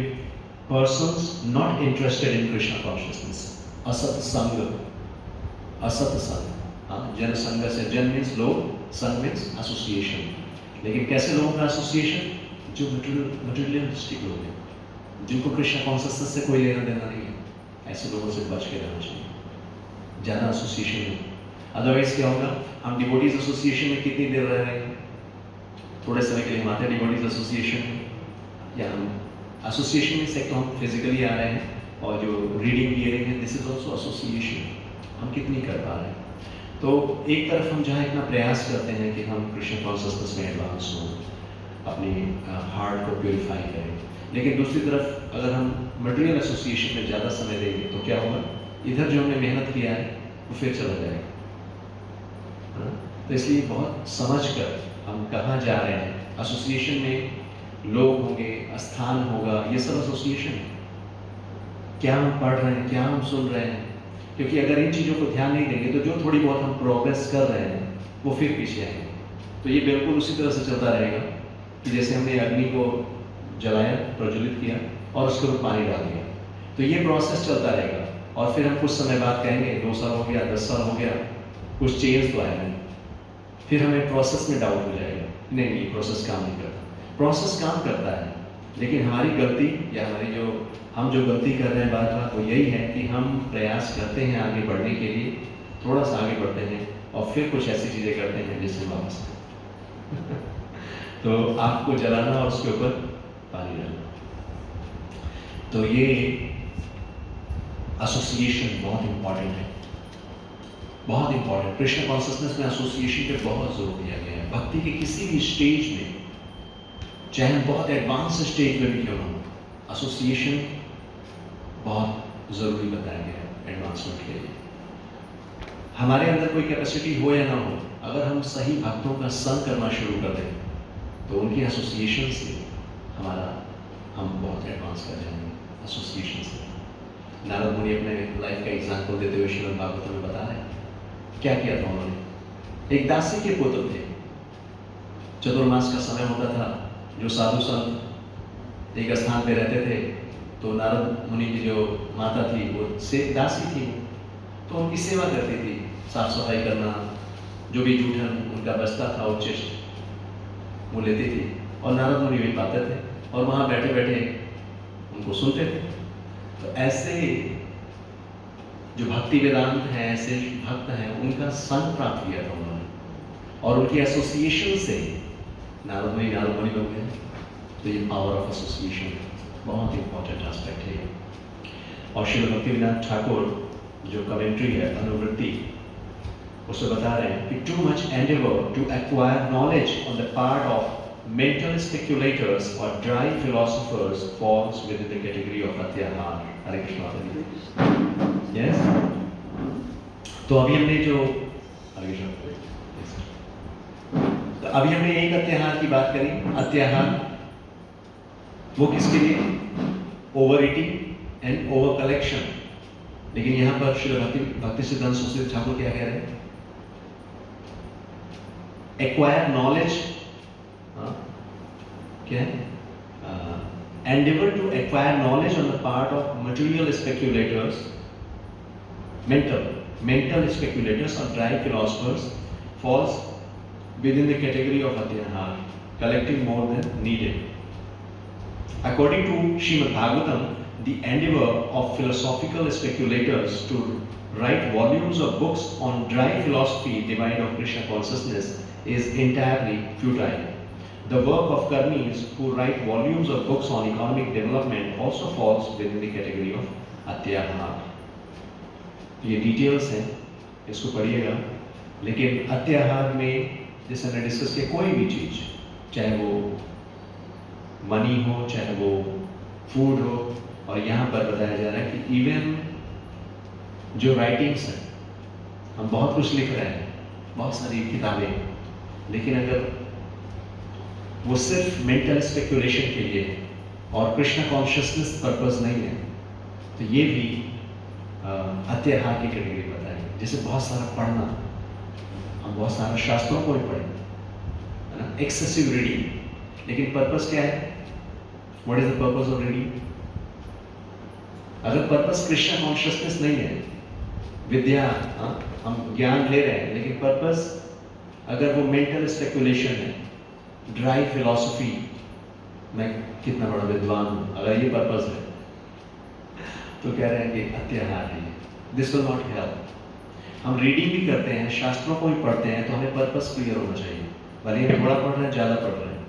persons not interested in Krishna consciousness. असत संग, असत संग। हाँ, जनसंघर्ष, जन मीन्स लोग, संग मीन्स एसोसिएशन। लेकिन कैसे लोगों का एसोसिएशन? जो मटेरियलिस्टिक लोग हैं, जिनको कृष्ण कॉन्शियसनेस से कोई लेना देना नहीं है, ऐसे लोगों से बच के रहना चाहिए, ज़्यादा एसोसिएशन में। अदरवाइज क्या होगा, हम डिवोटीज एसोसिएशन में कितनी देर रह रहे हैं, थोड़े समय के लिए हम आते हैं डिवोटीज एसोसिएशन में, या हम एसोसिएशन में से तो हम फिजिकली आ रहे हैं, और जो रीडिंग हियरिंग है दिस इज ऑल्सो एसोसिएशन, हम कितनी कर पा रहे हैं। तो एक तरफ हम जहाँ इतना प्रयास करते हैं कि हम कृष्ण कॉन्शियसनेस में एडवांस हों, अपनी हार्ट को प्योरीफाई करें, लेकिन दूसरी तरफ अगर हम मटेरियल एसोसिएशन में ज़्यादा समय देंगे तो क्या होगा, इधर जो हमने मेहनत किया है वो फिर चला जाएगा। तो इसलिए बहुत समझ कर हम कहाँ जा रहे हैं। एसोसिएशन में लोग होंगे, स्थान होगा, ये सब एसोसिएशन है। क्या हम पढ़ रहे हैं, क्या हम सुन रहे हैं, क्योंकि अगर इन चीज़ों को ध्यान नहीं देंगे तो जो थोड़ी बहुत हम प्रोग्रेस कर रहे हैं वो फिर पीछे आएंगे। तो ये बिल्कुल उसी तरह से चलता रहेगा कि जैसे हमने अग्नि को जलाया, प्रज्वलित किया और उसके ऊपर पानी डाल दिया, तो ये प्रोसेस चलता रहेगा। और फिर हम कुछ समय बाद कहेंगे 2 साल हो गया, 10 साल हो गया, कुछ चेंज तो आया नहीं, फिर हमें प्रोसेस में डाउट हो जाएगा, नहीं ये प्रोसेस काम नहीं करता। प्रोसेस काम करता है, लेकिन हमारी गलती या हम जो गलती कर रहे हैं बार बार वो यही है कि हम प्रयास करते हैं आगे बढ़ने के लिए, थोड़ा सा आगे बढ़ते हैं और फिर कुछ ऐसी चीज़ें करते हैं जिससे वापस तो आग को जलाना और उसके ऊपर पानी डालना। तो ये एसोसिएशन बहुत इंपॉर्टेंट है, बहुत इंपॉर्टेंट। कृष्ण कॉन्शियसनेस में एसोसिएशन पे बहुत जोर दिया गया है। भक्ति के किसी भी स्टेज में, चाहे हम बहुत एडवांस स्टेज में भी क्यों ना हो, एसोसिएशन बहुत ज़रूरी बताया गया है एडवांसमेंट के लिए। हमारे अंदर कोई कैपेसिटी हो या ना हो, अगर हम सही भक्तों का संग करना शुरू कर दें तो उनकी एसोसिएशन से हम बहुत एडवांस कर जाएंगे। एसोसिएशन से नारद मुनि अपने लाइफ का एग्जाम्पल देते हुए श्रीमद् भागवत में बता रहे हैं क्या किया था उन्होंने। एक दासी के पुत्र थे, चतुर्मास का समय होता था, जो साधु संत एक स्थान पे रहते थे, तो नारद मुनि की जो माता थी वो से दासी थी, तो उनकी सेवा करती थी, साफ सफाई करना, जो भी जूठन उनका बचता था उच्चिष्ट वो लेती थी, और नारद मुनि भी पाते थे और वहाँ बैठे बैठे उनको सुनते थे। तो ऐसे जो भक्ति वेदांत है, ऐसे भक्त हैं, उनका संग प्राप्त किया था उन्होंने, और उनके एसोसिएशन से नारदमुनि बन गए। तो ये पावर ऑफ एसोसिएशन बहुत इंपॉर्टेंट एस्पेक्ट है। और श्री भक्तिवेदांत ठाकुर जो कमेंट्री है अनुवृत्ति, उसमें बता रहे हैं कि too much endeavour to acquire knowledge on the part of mental speculators or dry philosophers falls within the category of atyahar. Hare Krishna. Yes. तो अभी हमने जो हरे कृष्ण, तो अभी हमने एक अत्याहार की बात करी। अत्याहार वो किसके लिए? Over eating and over collection. लेकिन यहाँ पर श्री भक्ति सिद्धांत सरस्वती ठाकुर क्या कह रहे हैं? एक्वायर नॉलेज, क्या है? Endeavor to acquire knowledge on the part of material speculators, mental speculators or dry philosophers falls within the category of atyahar, collecting more than needed. According to Srimad Bhagavatam, the endeavor of philosophical speculators to write volumes of books on dry philosophy devoid of Krishna consciousness is entirely futile. The work of karmis who write volumes of books on economic development also falls within the category of atyahar. ये details हैं, इसको पढ़िएगा। लेकिन अत्याहार में जैसे हमने discuss किया, कोई भी चीज़, चाहे वो मनी हो, चाहे वो फूड हो, और यहाँ पर बताया जा रहा है कि इवन जो राइटिंग्स हैं, हम बहुत कुछ लिख रहे हैं, बहुत सारी किताबें, लेकिन अगर वो सिर्फ मेंटल स्पेकुलेशन के लिए है और कृष्ण कॉन्शियसनेस पर्पस नहीं है, तो ये भी अत्याहार की कैटेगरी बताएंगे। जैसे बहुत सारा पढ़ना, हम बहुत सारा शास्त्रों को भी पढ़ें, है ना, एक्सेसिव रीडिंग, लेकिन पर्पस क्या है? What is the purpose of reading? अगर पर्पस कृष्ण कॉन्शियसनेस नहीं है, विद्या, हम ज्ञान ले रहे हैं, लेकिन पर्पस अगर वो मेंटल स्पेकुलेशन है, ड्राई फिलॉसफी, मैं कितना बड़ा विद्वान हूं, अगर ये पर्पस है तो कह रहे हैं कि अत्याहार है। This will not help. हम रीडिंग भी करते हैं, शास्त्रों को भी पढ़ते हैं, तो हमें पर्पस क्लियर होना चाहिए। भले हम थोड़ा पढ़ रहे हैं, ज़्यादा पढ़ रहे हैं,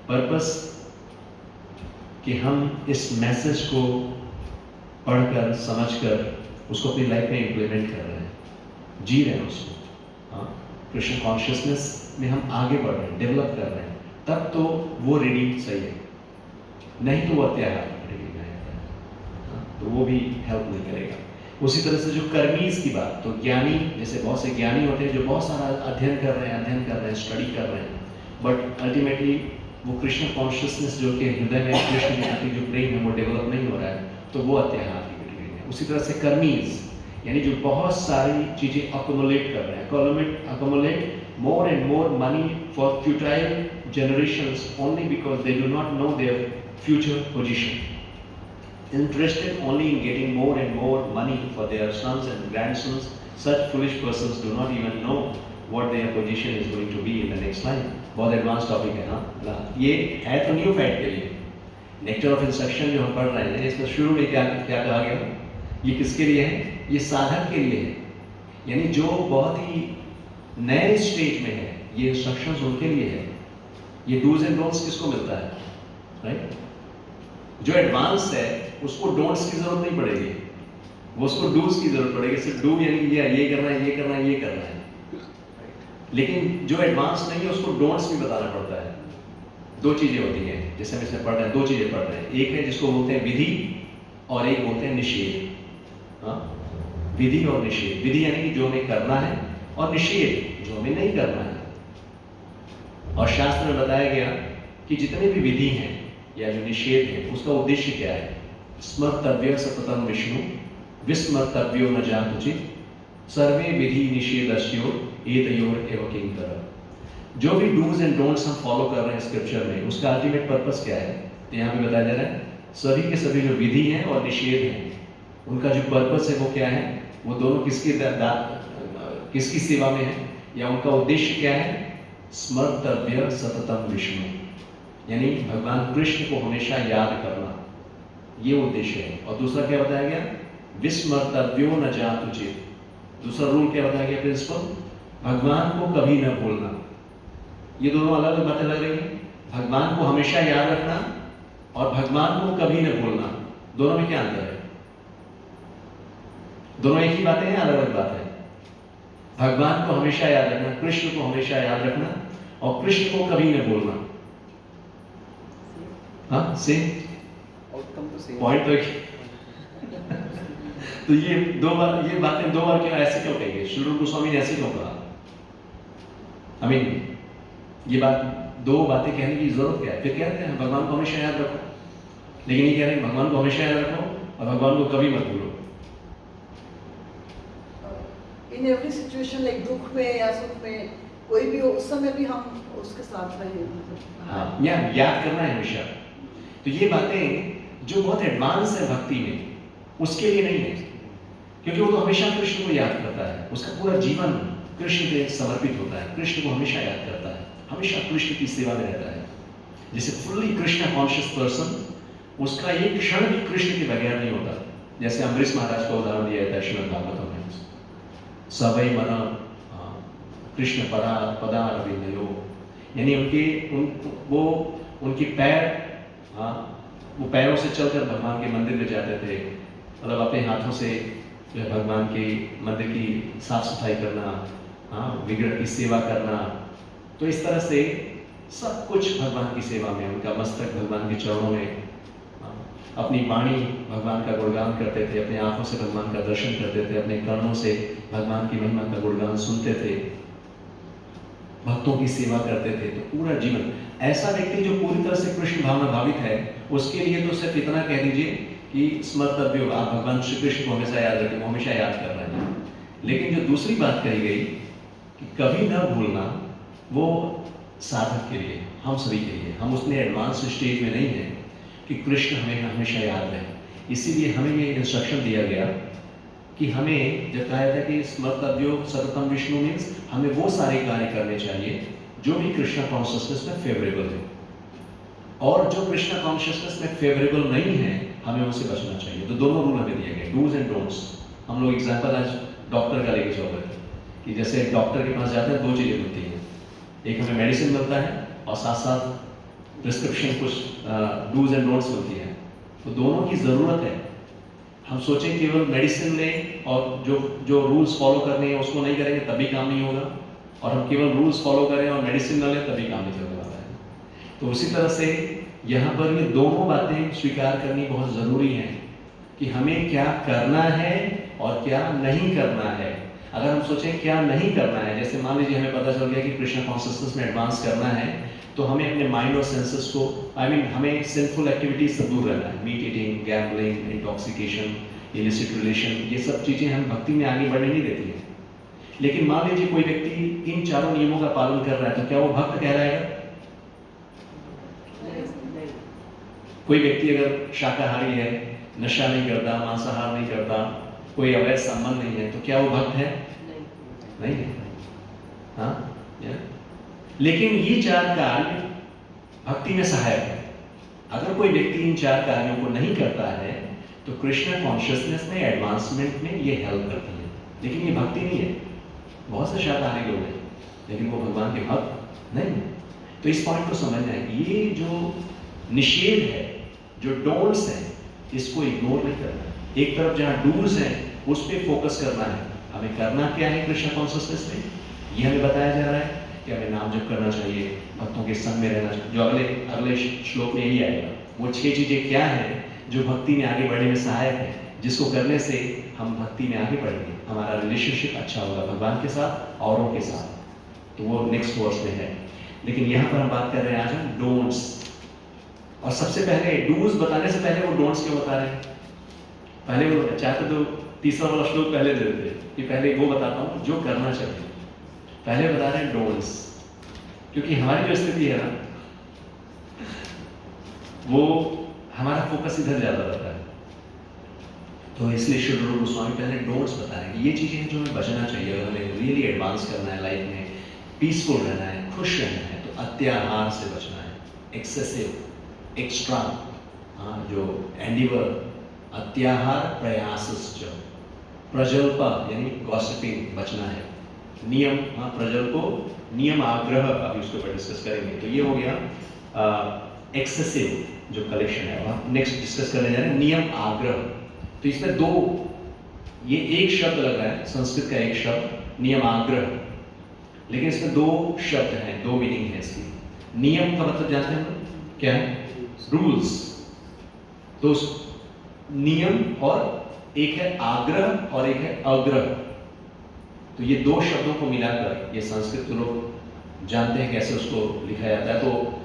पर्पस कि हम इस मैसेज को पढ़कर, समझकर उसको अपनी लाइफ में इम्प्लीमेंट कर रहे हैं, जी रहे हैं उसको। हाँ, कृष्ण कॉन्शियसनेस में हम आगे बढ़ रहे हैं, डेवलप कर रहे हैं, तब तो वो रीडिंग सही है, नहीं तो वो अत्याहार रीडिंग है, तो वो भी हेल्प नहीं करेगा। उसी तरह से जो कर्मीज की बात, तो ज्ञानी, जैसे बहुत से ज्ञानी होते हैं जो बहुत सारा अध्ययन कर रहे हैं, स्टडी कर रहे हैं, बट अल्टीमेटली वो कृष्ण कॉन्शियसनेस जो कि हृदय में कृष्ण के प्रति जो प्रेम है वो डेवलप नहीं हो रहा है, तो वो अत्याहार की कैटेगरी है। उसी तरह से कर्मीज, यानी जो बहुत सारी चीजें अकोमोलेट कर रहे हैं, accumulate more and more money for futile generations only because they do not know their future position. Interested only in getting more and more money for their sons and grandsons, such foolish persons do not even know what their position is going to be in the next life. बहुत advance topic है। हाँ, ये है तो new fact के लिए। Nectar of instruction जो हम पढ़ रहे हैं, इसमें शुरू में क्या कहा गया? ये किसके लिए है? ये साधक के लिए है, यानी जो बहुत ही नए स्टेज में है, ये इंस्ट्रक्शंस उनके लिए है। ये डूज एंड डोंट्स किसको मिलता है? राइट? जो एडवांस है उसको डोंट्स की जरूरत नहीं पड़ेगी, वो उसको डूज की जरूरत पड़ेगी। सिर्फ डू यानी ये करना है, ये करना है, ये करना है। लेकिन जो एडवांस नहीं है उसको डोंट्स भी बताना पड़ता है। दो चीजें होती हैं, जैसे हम इसमें पढ़ रहे हैं, दो चीजें पढ़ रहे हैं। एक है जिसको बोलते हैं विधि, और एक बोलते हैं निषेध। हाँ, विधि और निषेध। विधि यानी कि जो हमें करना है, और निषेध जो हमें नहीं करना है। और शास्त्र में बताया गया कि जितने भी विधि हैं या जो निषेध है, उसका उद्देश्य क्या है? स्मर्तव्य सततम विष्णु विस्मर्तव्यो न जातुचित सर्वे विधि निषेधस्यो एतयोर एव किंकर। जो भी डूज एंड डोंट्स हम फॉलो कर रहे हैं स्क्रिप्चर में, उसका अल्टीमेट पर्पस क्या है? तो यहाँ पे बताया जा रहा है, सभी के सभी जो विधि हैं और निषेध हैं, उनका जो पर्पस है वो क्या है? वो दोनों किसकी सेवा में है, या उनका उद्देश्य क्या है? स्मर्तव्य सततम विष्णु, यानी भगवान कृष्ण को हमेशा याद करना, ये उद्देश्य है। और दूसरा क्या बताया गया? विस्मर्तव्यो न जातुचित। दूसरा रूल क्या बताया गया प्रिंसिपल? भगवान को कभी न भूलना। ये दोनों अलग अलग बातें लग रही हैं। भगवान को हमेशा याद रखना और भगवान को कभी न भूलना, दोनों में क्या अंतर है? दोनों एक ही बातें हैं, अलग अलग बात है। भगवान को हमेशा याद रखना, कृष्ण को हमेशा याद रखना और कृष्ण को कभी न भूलना। हाँ, सेम आउटकम तो सेम पॉइंट तो एक। तो ये बातें दो बार क्यों ऐसे क्यों कही गई? श्री रूप गोस्वामी ने ऐसे क्यों कहा? आई मीन ये दो बातें कहने की जरूरत क्या है? फिर कहते हैं भगवान को हमेशा याद रखो, लेकिन ये कह रहे हैं भगवान को हमेशा याद रखो और भगवान को कभी मत भूलो। इन एवरी सिचुएशन, लाइक दुख में या सुख में कोई भी हो, उस समय भी हम उसके साथ रहे, मतलब हाँ, याद करना है हमेशा। तो ये बातें जो बहुत एडवांस है भक्ति में, उसके लिए नहीं है, क्योंकि वो तो हमेशा कृष्ण को याद करता है, उसका पूरा जीवन कृष्ण पे समर्पित होता है, कृष्ण को हमेशा याद करता है, हमेशा कृष्ण की सेवा में रहता है। जैसे फुल्ली कृष्ण कॉन्शियस पर्सन, उसका एक क्षण भी कृष्ण के बगैर नहीं होता। जैसे अम्बरीश महाराज का उदाहरण दिया जाता है श्रीमद् भागवतम में, सवै मन कृष्ण पदार विनयो, यानी उनके पैर, वो पैरों से चलकर भगवान के मंदिर में जाते थे, मतलब अपने हाथों से जो है भगवान के मंदिर की साफ सफाई करना, विग्रह की सेवा करना। तो इस तरह से सब कुछ भगवान की सेवा में, उनका मस्तक भगवान के चरणों में, अपनी वाणी भगवान का गुणगान करते थे, अपने आंखों से भगवान का दर्शन करते थे, अपने कर्णों से भगवान की महिमा का गुणगान सुनते थे, भक्तों की सेवा करते थे। तो पूरा जीवन ऐसा व्यक्ति जो पूरी तरह से कृष्ण भाव में भावित है, उसके लिए तो सिर्फ इतना कह दीजिए कि स्मर्तव्यो, आप भगवान श्री कृष्ण को हमेशा याद रखें, वो हमेशा याद कर रहे हैं। लेकिन जो दूसरी बात कही गई कि कभी न भूलना, वो साधक के लिए, हम सभी के लिए, हम उसने एडवांस स्टेज में नहीं है कि कृष्ण हमें हमेशा याद रहे। इसीलिए हमें ये इंस्ट्रक्शन दिया गया कि हमें जब कहा था कि स्मर्तव्यो सततम विष्णु मीन्स हमें वो सारे कार्य करने चाहिए जो भी कृष्ण कॉन्शियसनेस में फेवरेबल है, और जो कृष्ण कॉन्शियसनेस में फेवरेबल नहीं है हमें उनसे बचना चाहिए। तो दोनों रूल हमें दिए गए, डूज एंड डोंट्स। हम लोग एग्जाम्पल आज डॉक्टर का लेके चल रहे थे कि जैसे डॉक्टर के पास जाते हैं, दो चीज़ें मिलती हैं, एक हमें मेडिसिन मिलता है और साथ साथ प्रिस्क्रिप्शन, कुछ डूज एंड डोंट्स मिलती है। तो दोनों की ज़रूरत है। हम सोचें केवल मेडिसिन लें और जो रूल्स फॉलो करने हैं उसको नहीं करेंगे तभी काम नहीं होगा, और हम केवल रूल्स फॉलो करें और मेडिसिन न लें तभी काम नहीं चलने वाला है। तो उसी तरह से यहाँ पर ये दोनों बातें स्वीकार करनी बहुत ज़रूरी है कि हमें क्या करना है और क्या नहीं करना है। अगर हम सोचें क्या नहीं करना है, जैसे मान लीजिए हमें पता चल गया कि कृष्ण कॉन्शियसनेस में एडवांस करना है, तो हमें अपने माइंड और सेंसेस को, हमें सिंफुल एक्टिविटीज से दूर रहना है। Meat eating, gambling, intoxication, illicit relation, ये सब चीज़ें हम भक्ति में आगे बढ़ने नहीं देती हैं। लेकिन मान लीजिए कोई व्यक्ति इन चारों नियमों का पालन कर रहा है, तो क्या वो भक्त कहलाएगा? कोई व्यक्ति अगर शाकाहारी है, नशा नहीं करता, मांसाहार नहीं करता, कोई अवैध संबंध नहीं है, तो क्या वो भक्त है? नहीं है। हाँ, लेकिन ये चार कार्य भक्ति में सहायक है। अगर कोई व्यक्ति इन चार कार्यों को नहीं करता है तो कृष्ण कॉन्शियसनेस में, एडवांसमेंट में ये हेल्प करती है, लेकिन ये भक्ति नहीं है। बहुत से शाकाहारी लोग हैं लेकिन वो भगवान के भक्त नहीं है। तो इस पॉइंट को समझना है कि ये जो निषेध है, जो डोंट्स हैं, इसको इग्नोर नहीं करना है। एक तरफ जहाँ डूज हैं उस पर फोकस करना है। हमें करना क्या है कृष्ण कॉन्शियसनेस में, ये हमें बताया जा रहा है कि हमें नाम जप करना चाहिए, भक्तों के संग में रहना चाहिए। जो अगले श्लोक में यही आएगा, वो 6 चीजें क्या है जो भक्ति में आगे बढ़ने में सहायक है, जिसको करने से हम भक्ति में आगे बढ़ेंगे, हमारा रिलेशनशिप अच्छा होगा भगवान के साथ, औरों के साथ। तो वो नेक्स्ट वर्स में है। लेकिन यहाँ पर हम बात कर रहे हैं आज हम डोंट्स, और सबसे पहले डूज बताने से पहले वो डोंट्स क्यों बता रहे हैं? पहले वो चाहते तो तीसरा वाला श्लोक पहले दे देते कि पहले वो बताता हूँ जो करना चाहिए, पहले बता रहे हैं डोंट्स, क्योंकि हमारी जो स्थिति है ना, वो हमारा फोकस इधर ज्यादा रहता है। तो इसलिए श्री रूप गोस्वामी पहले डोंट्स बता रहे हैं कि ये चीजें जो हमें बचना चाहिए। अगर हमें रियली एडवांस करना है लाइफ में, पीसफुल रहना है, खुश रहना है, तो अत्याहार से बचना है, एक्सेसिव, एक्स्ट्रा, जो एंडिवर, अत्याहार प्रयासश्च, प्रजल्प यानी गॉसिपिंग बचना है, नियम, हाँ प्रजल्पो नियम आग्रह, अभी उसके ऊपर डिस्कस करेंगे। तो ये हो गया एक्सेसिव जो कलेक्शन है। और नेक्स्ट डिस्कस करने जा रहे हैं नियम आग्रह। तो इसमें दो, ये एक शब्द लग रहा है संस्कृत का एक शब्द नियम आग्रह, लेकिन इसमें दो शब्द हैं, दो मीनिंग है इसकी। नियम का मतलब जानते हैं हम लोग क्या है? रूल्स। तो नियम और एक है आग्रह और एक है अग्रह। तो ये दो शब्दों को मिलाकर, ये संस्कृत लोग जानते हैं कैसे उसको लिखा जाता है, तो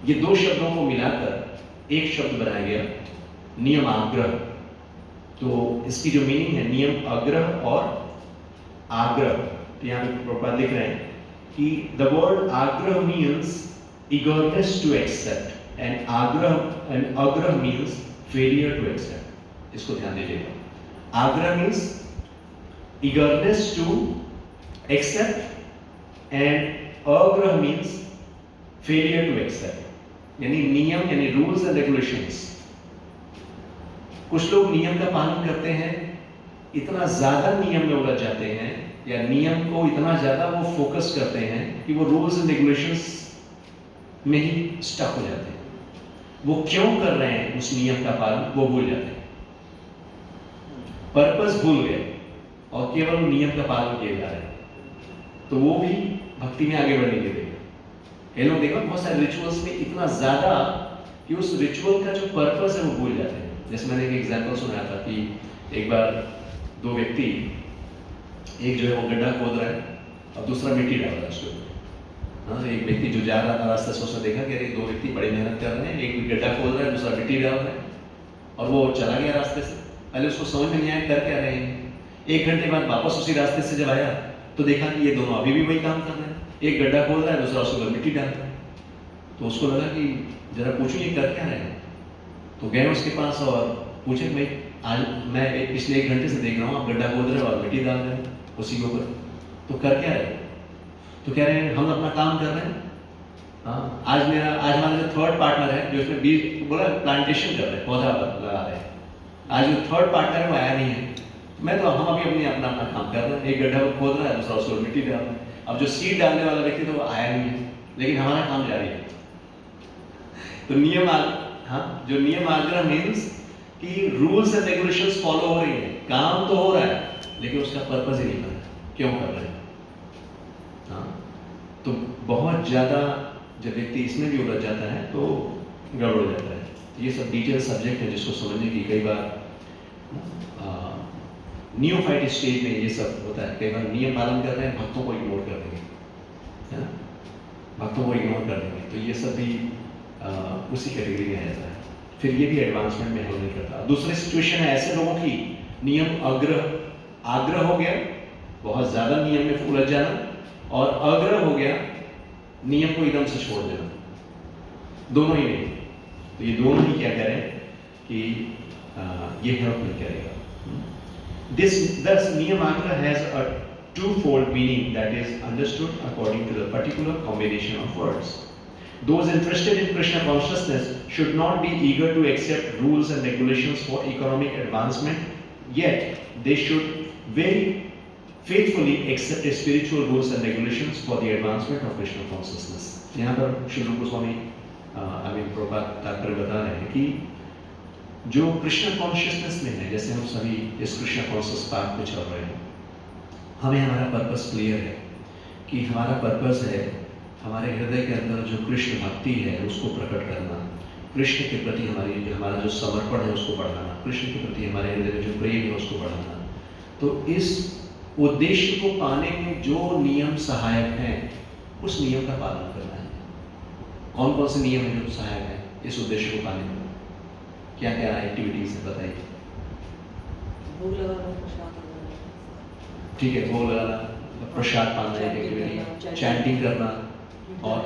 ये दो शब्दों को मिलाकर एक शब्द बनाया गया नियम आग्रह। तो इसकी जो मीनिंग है नियम अग्रह और आग्रह, तो यहाँ पे प्रोपर लिख रहे हैं कि द वर्ड आग्रह means eagerness to accept and agrah means failure to accept। इसको ध्यान दीजिएगा। आग्रह means eagerness to accept and agrah means failure to accept, यानी नियम यानी रूल्स एंड रेगुलेशंस। कुछ लोग नियम का पालन करते हैं, इतना ज्यादा नियम में उलझ जाते हैं या नियम को इतना ज्यादा वो फोकस करते हैं कि वो रूल्स एंड रेगुलेशंस में ही स्टक हो जाते हैं। वो क्यों कर रहे हैं उस नियम का पालन वो भूल जाते हैं, पर्पस भूल गए और केवल नियम का पालन किए जा रहे हैं, तो वो भी भक्ति में आगे बढ़ने के लिए। ये लोग देखो बहुत सारे रिचुअल्स में इतना ज्यादा कि उस रिचुअल का जो पर्पस है वो भूल जाते हैं। जैसे मैंने एक एग्जांपल सुनाया था कि एक बार दो व्यक्ति, एक जो है वो गड्ढा खोद रहा है और दूसरा मिट्टी डाल रहा है उसके ऊपर। हाँ, एक व्यक्ति जो जा रहा था रास्ते से उसने देखा कि अरे दो व्यक्ति बड़ी मेहनत कर रहे हैं, एक गड्ढा खोद रहा है दूसरा मिट्टी डाल रहा है, और वो चला गया रास्ते से। पहले उसको समझ में नहीं आया कर क्या रहे हैं। एक घंटे बाद वापस उसी रास्ते से जब आया तो देखा कि ये दोनों अभी भी वही काम कर रहे हैं, एक गड्ढा खोद रहा है दूसरा उसके ऊपर मिट्टी डाल रहा है। तो उसको लगा कि जरा पूछूं ये कर क्या रहे हैं। तो गए उसके पास और पूछे भाई आज मैं पिछले एक घंटे से देख रहा हूँ आप गड्ढा खोद रहे हो और मिट्टी डाल रहे हो उसी के ऊपर, तो कर क्या रहे? तो कह रहे हैं हम अपना काम कर रहे हैं। हाँ, आज हमारा जो थर्ड पार्टनर है जो इसमें बीज बोला प्लांटेशन कर रहे हैं, पौधा लगा रहे हैं, आज जो थर्ड पार्टनर है वो आया नहीं है, मैं तो हम अभी अपना काम कर रहे हैं। एक गड्ढा खोद रहा है दूसरा उसको मिट्टी डाल रहा है। अब जो सीड डालने वाला व्यक्ति तो वो आया नहीं है, लेकिन हमारा काम जारी है। तो जो नियम आग्रह मीन्स कि रूल्स एंड रेगुलेशंस फॉलो हो रही है, काम तो हो रहा है लेकिन उसका पर्पस ही नहीं कर रहा, क्यों कर रहे हैं। हाँ, तो बहुत ज्यादा जब व्यक्ति इसमें भी उलझ जाता है तो गड़बड़ हो जाता है। ये सब डिटेल सब्जेक्ट है जिसको समझने की कई बार नियोफाइट स्टेज में ये सब होता है। कई बार नियम पालन कर रहे हैं, भक्तों को इग्नोर कर देंगे, है ना, भक्तों को इग्नोर कर देंगे, तो ये सब भी उसी कैटेगरी में आ जाता है। फिर ये भी एडवांसमेंट में हेल्प नहीं करता। दूसरी सिचुएशन है ऐसे लोगों की, नियम आग्रह हो गया, बहुत ज्यादा नियम में उलझ जाना, और अग्रह हो गया, नियम को एकदम से छोड़ देना, दोनों ही नहीं। तो ये दोनों ही क्या करें कि ये हेल्प नहीं करेगा। Thus niyam agra has a twofold meaning that is understood according to the particular combination of words. Those interested in Krishna consciousness should not be eager to accept rules and regulations for economic advancement, yet they should very faithfully accept spiritual rules and regulations for the advancement of Krishna consciousness. यहाँ पर श्री रूप गोस्वामी प्रभुपाद तात्पर्य बता रहे हैं कि जो Krishna consciousness में है, जैसे हम सभी इस कृष्ण कॉन्शियस पाथ में चल रहे हैं, हमें हमारा पर्पस क्लियर है कि हमारा पर्पस है हमारे हृदय के अंदर जो कृष्ण भक्ति है उसको प्रकट करना, कृष्ण के प्रति हमारा जो समर्पण है उसको बढ़ाना, कृष्ण के प्रति हमारे हृदय में जो प्रेम है उसको बढ़ाना। तो इस उद्देश्य को पाने में जो नियम सहायक हैं उस नियम का पालन करना है। कौन कौन से नियम है जो सहायक है इस उद्देश्य को पाने में? क्या क्या एक्टिविटीज है बताइए। भोग लगाना, प्रसाद, ठीक है, भोग लगाना, प्रसाद पाना, एक एक्टिविटी, चैंटिंग करना और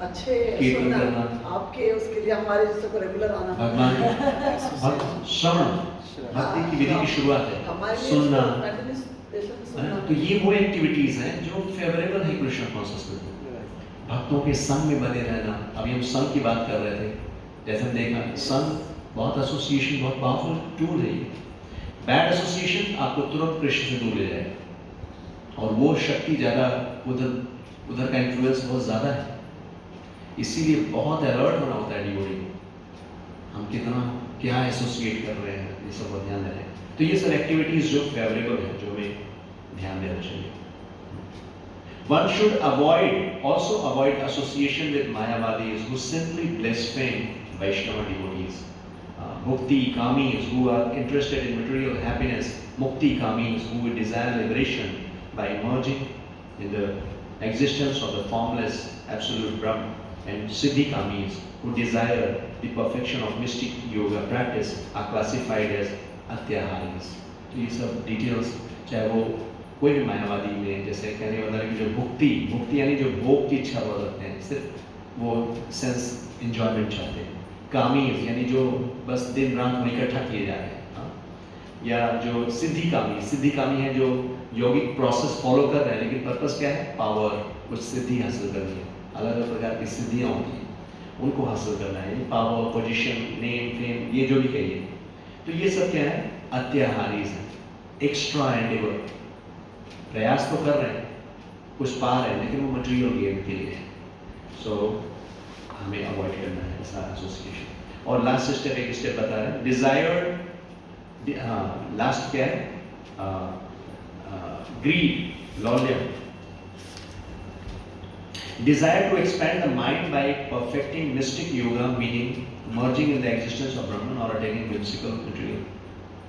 अच्छे कीर्तन करना, आपके उसके लिए हमारे जैसे को रेगुलर आना, भगवान श्रवण, भक्ति की विधि की शुरुआत है सुनना। तो ये वो एक्टिविटीज हैं जो फेवरेबल है कृष्ण कॉन्शियसनेस में। भक्तों के संग में बने रहना, अभी हम संग की बात कर रहे थे, जैसे हम देखा संग बहुत एसोसिएशन बहुत पावरफुल टूल है ये। बैड एसोसिएशन आपको तुरंत कृष्ण से दूर ले जाएगा और वो शक्ति ज़्यादा उधर का इन्फ्लुएंस बहुत ज़्यादा है, इसीलिए बहुत अलर्ट होना होता है डिवोटी को। हम कितना क्या एसोसिएट कर रहे हैं ये सब ध्यान देना है। तो ये सब एक्टिविटीज जो फेवरेबल है, जो हमें ध्यान देना चाहिए। One should also avoid association with Mayavadis who simply blaspheme Vaishnava devotees. Mukti kamis who are interested in material happiness, mukti kamis who desire liberation by emerging in the existence of the formless absolute Brahman, and siddhi kamis who desire the perfection of mystic yoga practice are classified as atyaharis. तो ये सब details चाहे वो कोई भी मायावादी में, जैसे कहने वाला कि जो भुक्ति यानी जो भोग की इच्छा वो रखते हैं, सिर्फ वो सेंस एंजॉयमेंट चाहते हैं। कामीज यानी जो बस दिन रात में इकट्ठा किए जा रहे हैं, हाँ? या जो सिद्धि कामी है जो यौगिक प्रोसेस फॉलो कर रहे हैं, लेकिन पर्पस क्या है? पावर, कुछ सिद्धि हासिल करनी है। अलग अलग प्रकार की सिद्धियाँ होती हैं, उनको हासिल करना है, पावर, पोजीशन, नेम, फेम, ये जो भी कहिए। तो ये सब क्या है? अत्याहारीज है, एक्स्ट्रा एंडेवर, प्रयास तो कर रहे हैं, कुछ पा रहे हैं, लेकिन वो मटेरियल गेम के लिए है। सो हमें अवॉइड करना है ऐसा एसोसिएशन। और लास्ट स्टेप, एक स्टेप बता रहे हैं, डिजायर्ड, हाँ लास्ट क्या है? Greed, laulyam, desire to expand the mind by perfecting mystic yoga, meaning merging in the existence of Brahman or attaining whimsical material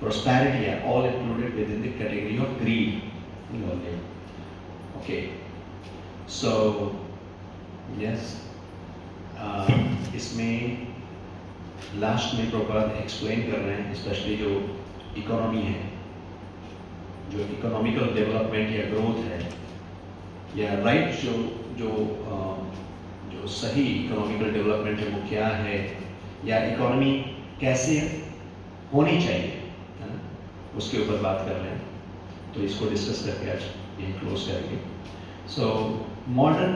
prosperity, are all included within the category of greed. Okay, so yes, इसमें last में proper explain कर रहे हैं, specially जो economy है, जो economical development या growth है, या राइट जो सही इकोनॉमिकल डेवलपमेंट है वो क्या है, या इकोनॉमी कैसे होनी चाहिए, है ना, उसके ऊपर बात कर रहे हैं। तो इसको डिस्कस करके आज यही क्लोज करेंगे। So modern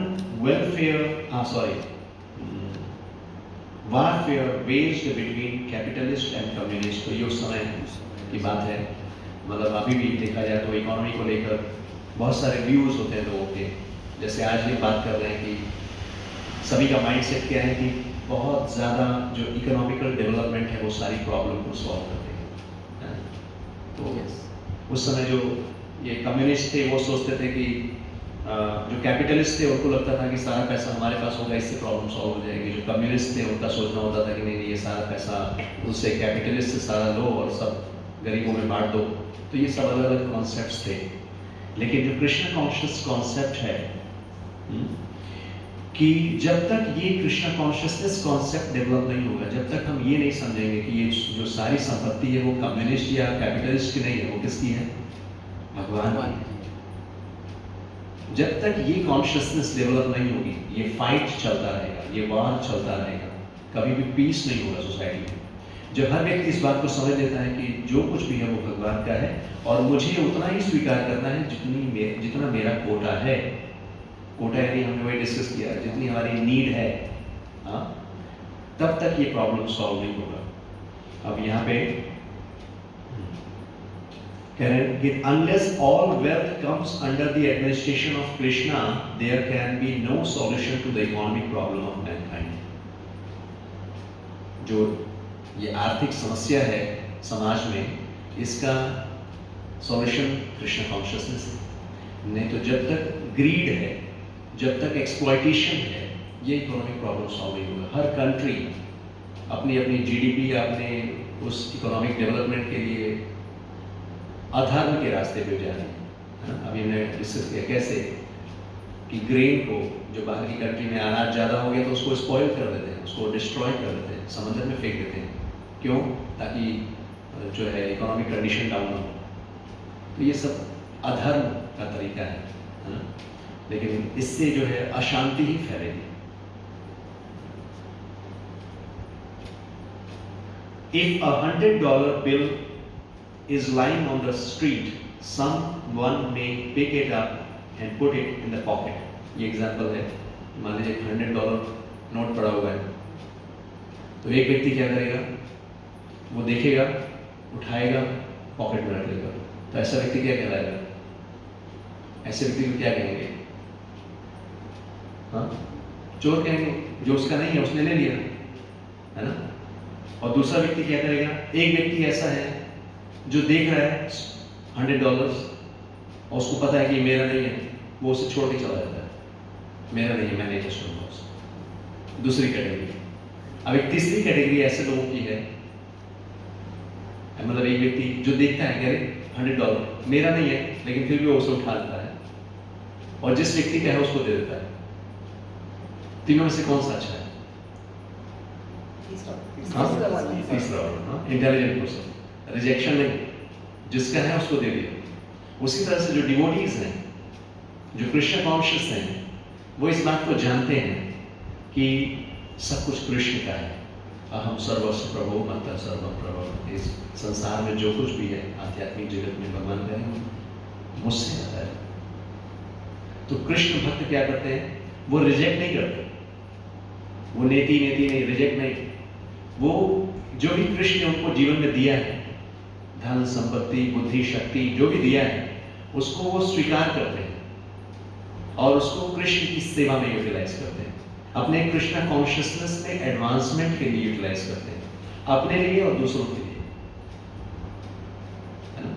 warfare waged between capitalist and communist, तो ये उस समय की बात है। मतलब अभी भी देखा जाए तो इकोनॉमी को लेकर बहुत सारे व्यूज होते हैं लोगों के। जैसे आज भी बात कर रहे हैं कि सभी का माइंडसेट क्या है कि बहुत ज़्यादा जो इकोनॉमिकल डेवलपमेंट है वो सारी प्रॉब्लम को सॉल्व करते हैं। तो उस समय जो ये कम्युनिस्ट थे वो सोचते थे कि जो कैपिटलिस्ट थे उनको लगता था कि सारा पैसा हमारे पास होगा, इससे प्रॉब्लम सॉल्व हो जाएगी। जो कम्युनिस्ट थे उनका सोचना होता था कि नहीं ये सारा पैसा उससे कैपिटलिस्ट से सारा लो और सब गरीबों में बांट दो। तो ये सब अलग अलग कॉन्सेप्ट्स थे। लेकिन जो कृष्ण कॉन्शियस कॉन्सेप्ट है कि जब तक ये कृष्ण कॉन्शियसनेस कॉन्सेप्ट डेवलप नहीं होगा, जब तक हम ये नहीं समझेंगे कि ये जो सारी संपत्ति है वो कम्युनिस्ट या कैपिटलिस्ट की नहीं है, वो किसकी है? भगवान की। जब तक ये कॉन्शियसनेस डेवलप नहीं होगी, ये फाइट चलता रहेगा, ये वार चलता रहेगा, कभी भी पीस नहीं होगा सोसाइटी में। जब हर व्यक्ति इस बात को समझ लेता है कि जो कुछ भी है वो भगवान का है और मुझे उतना ही स्वीकार करना है जितना मेरा कोटा है। कोटा यानी हमने वही डिस्कस किया, जितनी हमारी नीड है, हाँ, तब तक ये प्रॉब्लम सॉल्व नहीं होगा। अब यहाँ पे कह रहे हैं कि unless all wealth comes under the administration of Krishna, there can be no solution to the economic problem of mankind. जो ये आर्थिक समस्या है समाज में, इसका सॉल्यूशन कृष्ण कॉन्शियसनेस है। नहीं तो जब तक ग्रीड है, जब तक एक्सप्लॉयटेशन है, ये इकोनॉमिक प्रॉब्लम सॉल्व नहीं होगा। हर कंट्री अपनी अपनी जीडीपी या अपने उस इकोनॉमिक डेवलपमेंट के लिए अधर्म के रास्ते पे जा रही है। अभी हमने डिस्कस किया कैसे कि ग्रेन को, जो बाहर की कंट्री में अनाज ज़्यादा हो गया तो उसको स्पॉइल कर देते हैं, उसको डिस्ट्रॉय कर देते हैं, समंदर में फेंक देते हैं। क्यों? ताकि जो है इकोनॉमिक कंडीशन डाउन हो। तो ये सब अधर्म का तरीका है ना? लेकिन इससे जो है अशांति ही फैलेगी। If $100 bill is lying on the street, someone may pick it up and put it in the pocket. ये एग्जाम्पल है। मान लीजिए $100 नोट पड़ा हुआ है, तो एक व्यक्ति क्या करेगा? वो देखेगा, उठाएगा, पॉकेट में रख लेगा। तो ऐसा व्यक्ति क्या कहलाएगा? ऐसे व्यक्ति को क्या कहेंगे? हाँ, चोर कहेंगे। जो उसका नहीं है उसने ले लिया, है ना। और दूसरा व्यक्ति क्या करेगा? एक व्यक्ति ऐसा है जो देख रहा है $100 और उसको पता है कि मेरा नहीं है, वो उसे छोड़ के चला जाता है, मेरा नहीं है, मैं नहीं टच करूंगा उसे। दूसरी कैटेगरी। अब एक तीसरी कैटेगरी ऐसे लोगों की है, मतलब एक व्यक्ति जो देखता है कि अरे $100 मेरा नहीं है, लेकिन फिर भी वो उसे उठा लेता है और जिस व्यक्ति का है उसको दे देता है। तीनों में से कौन सा अच्छा है? तीसरा वाला। तीसरा वाला, इंटेलिजेंट पर्सन, रिजेक्शन नहीं, जिसका है उसको दे दिया। उसी तरह से जो डिवोटीज हैं, जो कृष्ण कॉन्शियस हैं, वो इस बात को जानते हैं कि सब कुछ कृष्ण का है। अहम सर्वस्व प्रभो मत्तः सर्वं प्रभव। इस संसार में जो कुछ भी है आध्यात्मिक जगत में भगवान का है, मुझसे आता है। तो कृष्ण भक्त क्या करते हैं? वो रिजेक्ट नहीं करते, वो नेति नहीं, रिजेक्ट नहीं। वो जो भी कृष्ण ने उनको जीवन में दिया है, धन संपत्ति बुद्धि शक्ति जो भी दिया है, उसको वो स्वीकार करते हैं और उसको कृष्ण की सेवा में यूटिलाइज करते हैं, अपने कृष्ण कॉन्शियसनेस में एडवांसमेंट के लिए यूटिलाइज करते हैं, अपने लिए और दूसरों के लिए, है ना।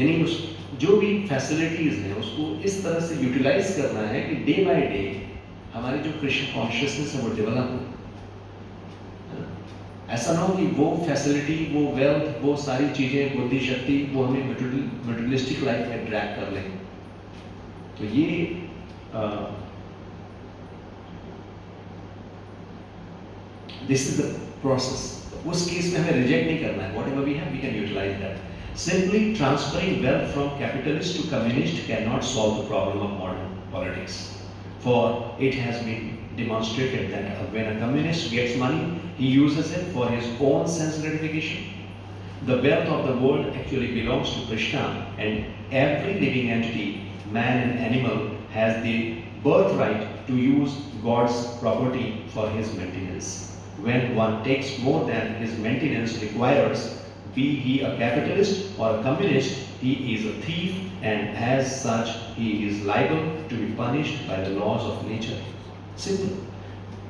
यानी उस जो भी फैसिलिटीज हैं उसको इस तरह से यूटिलाइज करना है कि डे बाय डे हमारी जो कृष्ण कॉन्शियसनेस है वो डेवलप हो। ऐसा ना हो कि वो फैसिलिटी, वो वेल्थ, वो सारी चीजें, बुद्धि शक्ति, वो हमें मटेरियलिस्टिक लाइफ में ड्रैग कर लें। तो ये दिस इज द प्रोसेस। उस केस में हमें रिजेक्ट नहीं करना है। Whatever we have we can utilize that. Simply transferring wealth from capitalist to communist can not solve the problem of modern politics, for it has been demonstrated that when a communist gets money, he uses it for his own sense gratification. The wealth of the world actually belongs to Krishna, and every living entity, man and animal, has the birthright to use God's property for his maintenance. When one takes more than his maintenance requires, be he a capitalist or a communist, he is a thief, and as such he is liable to be punished by the laws of nature. Simple.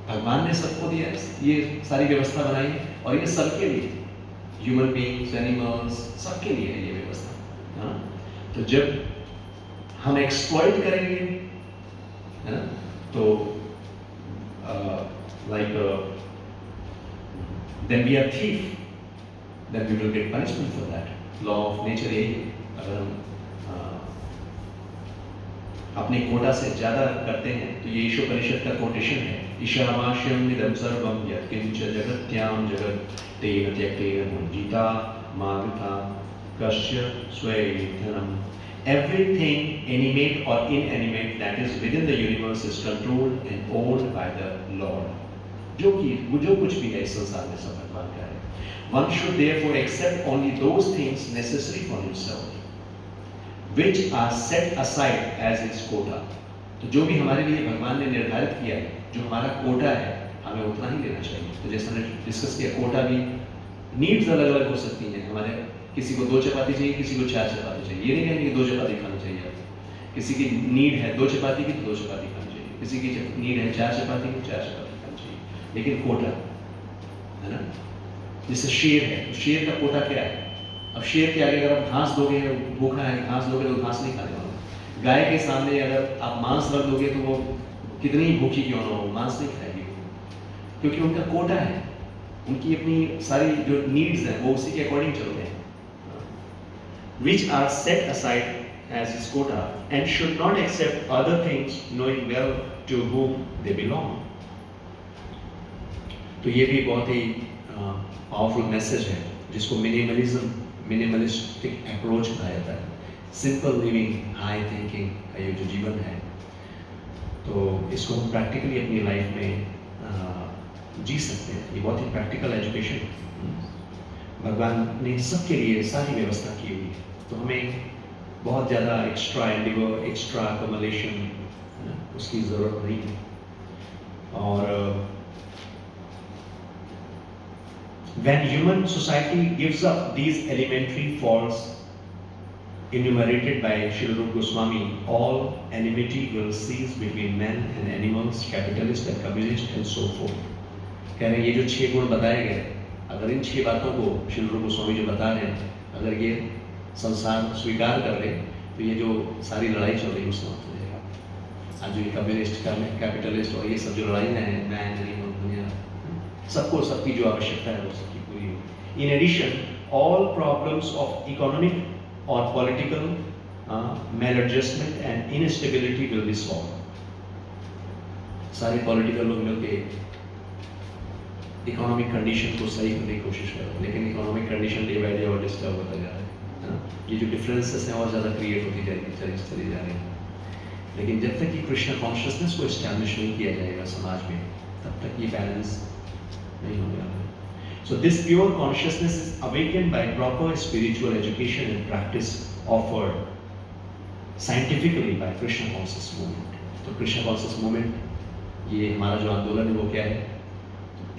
भगवान ने सबको दिया है, ये सारी व्यवस्था बनाई है और ये सबके लिए, ह्यूमन बीइंग्स, एनिमल्स, सबके लिए है ये व्यवस्था। हाँ, तो जब हम एक्सप्लॉइट करेंगे, है ना, तो then we are thief, then we will get punishment for that. Law of nature यही है। अगर हम अपने कोटा से ज्यादा करते हैं तो ये ईशोपनिषद का कोटेशन है, ईशावास्यम इदं सर्वं यत्किंच जगत्यां जगत् तेन त्यक्तेन मुञ्जीता मा वृथा कस्य स्वैधनम्। Everything animate or inanimate that is within the universe is controlled and owned by the Lord. जो कुछ भी है इस संसार में सब भगवान का है। One should therefore accept only those things necessary for himself, which are set aside as his quota. तो जो भी हमारे लिए भगवान ने निर्धारित किया है, जो हमारा कोटा है, हमें उतना ही लेना चाहिए। तो जैसा हमने डिस्कस किया, कोटा भी नीड्स अलग अलग हो सकती हैं हमारे। किसी को 2 चपाती चाहिए, किसी को 4 चपाती चाहिए। ये नहीं कहेंगे 2 चपाती खानी चाहिए आपको। किसी की नीड है 2 चपाती की, तो 2 चपाती खानी चाहिए। किसी की नीड है 4 चपाती की, 4 चपाती खानी चाहिए। लेकिन कोटा, है ना, जैसे शेर है, तो शेर का कोटा क्या है? अब शेर के आगे अगर आप घास दोगे, भूखा है, घास दोगे तो घास नहीं खाने वाला। गाय के सामने अगर आप मांस रख दोगे तो वो कितनी भूखी क्यों ना हो, मांस नहीं खाएगी, क्योंकि उनका कोटा है। उनकी अपनी सारी जो नीड्स हैं वो उसी के अकॉर्डिंग चलते हैं, which are set aside as his quota, and should not accept other things, knowing well to whom they belong. तो ये भी बहुत ही पावरफुल मैसेज है, जिसको मिनिमलिस्टिक अप्रोच कहा जाता है। सिंपल लिविंग, हाई थिंकिंग का ये जो जीवन है, तो इसको हम प्रैक्टिकली अपनी लाइफ में जी सकते हैं। ये बहुत ही प्रैक्टिकल एजुकेशन है। भगवान ने सबके लिए सारी व्यवस्था की हुई है, तो हमें बहुत ज़्यादा एक्स्ट्रा एंडिवर, एक्स्ट्रा अकोमोलेशन उसकी ज़रूरत नहीं है। और When human society gives up these elementary faults enumerated by Srila Rupa Goswami, all enmity will cease between men and animals, capitalist and communist and so forth. कह रहे हैं ये जो 6 गुण बताए गए, अगर इन 6 बातों को श्रील रूप गोस्वामी जो बता रहे हैं, अगर ये संसार स्वीकार कर ले तो ये जो सारी लड़ाई चल रही है वो समाप्त हो जाएगा। आज जो ये कम्युनिस्ट कैपिटलिस्ट और ये सब जो लड़ाइयाँ हैं, मैन एनिमल दुनिया, सबको सबकी जो आवश्यकता है वो सबकी पूरी होगी। In addition all problems of economic or political maladjustment and instability will be solved. सारे पॉलिटिकल लोग मिलके इकोनॉमिक कंडीशन को सही करने की कोशिश कर रहे हैं, लेकिन economic condition day by day और डिस्टर्ब होता जा रहा है। ये जो डिफरेंसेस हैं और ज़्यादा क्रिएट होती चली जा रही हैं। लेकिन जब तक ये कृष्ण कॉन्शियसनेस को इस्टेब्लिश नहीं किया जाएगा समाज में, तब तक ये बैलेंस नहीं होगा। So this pure consciousness is awakened by proper spiritual education and practice offered scientifically by Krishna conscious movement. तो Krishna conscious movement, ये हमारा जो आंदोलन है वो क्या है?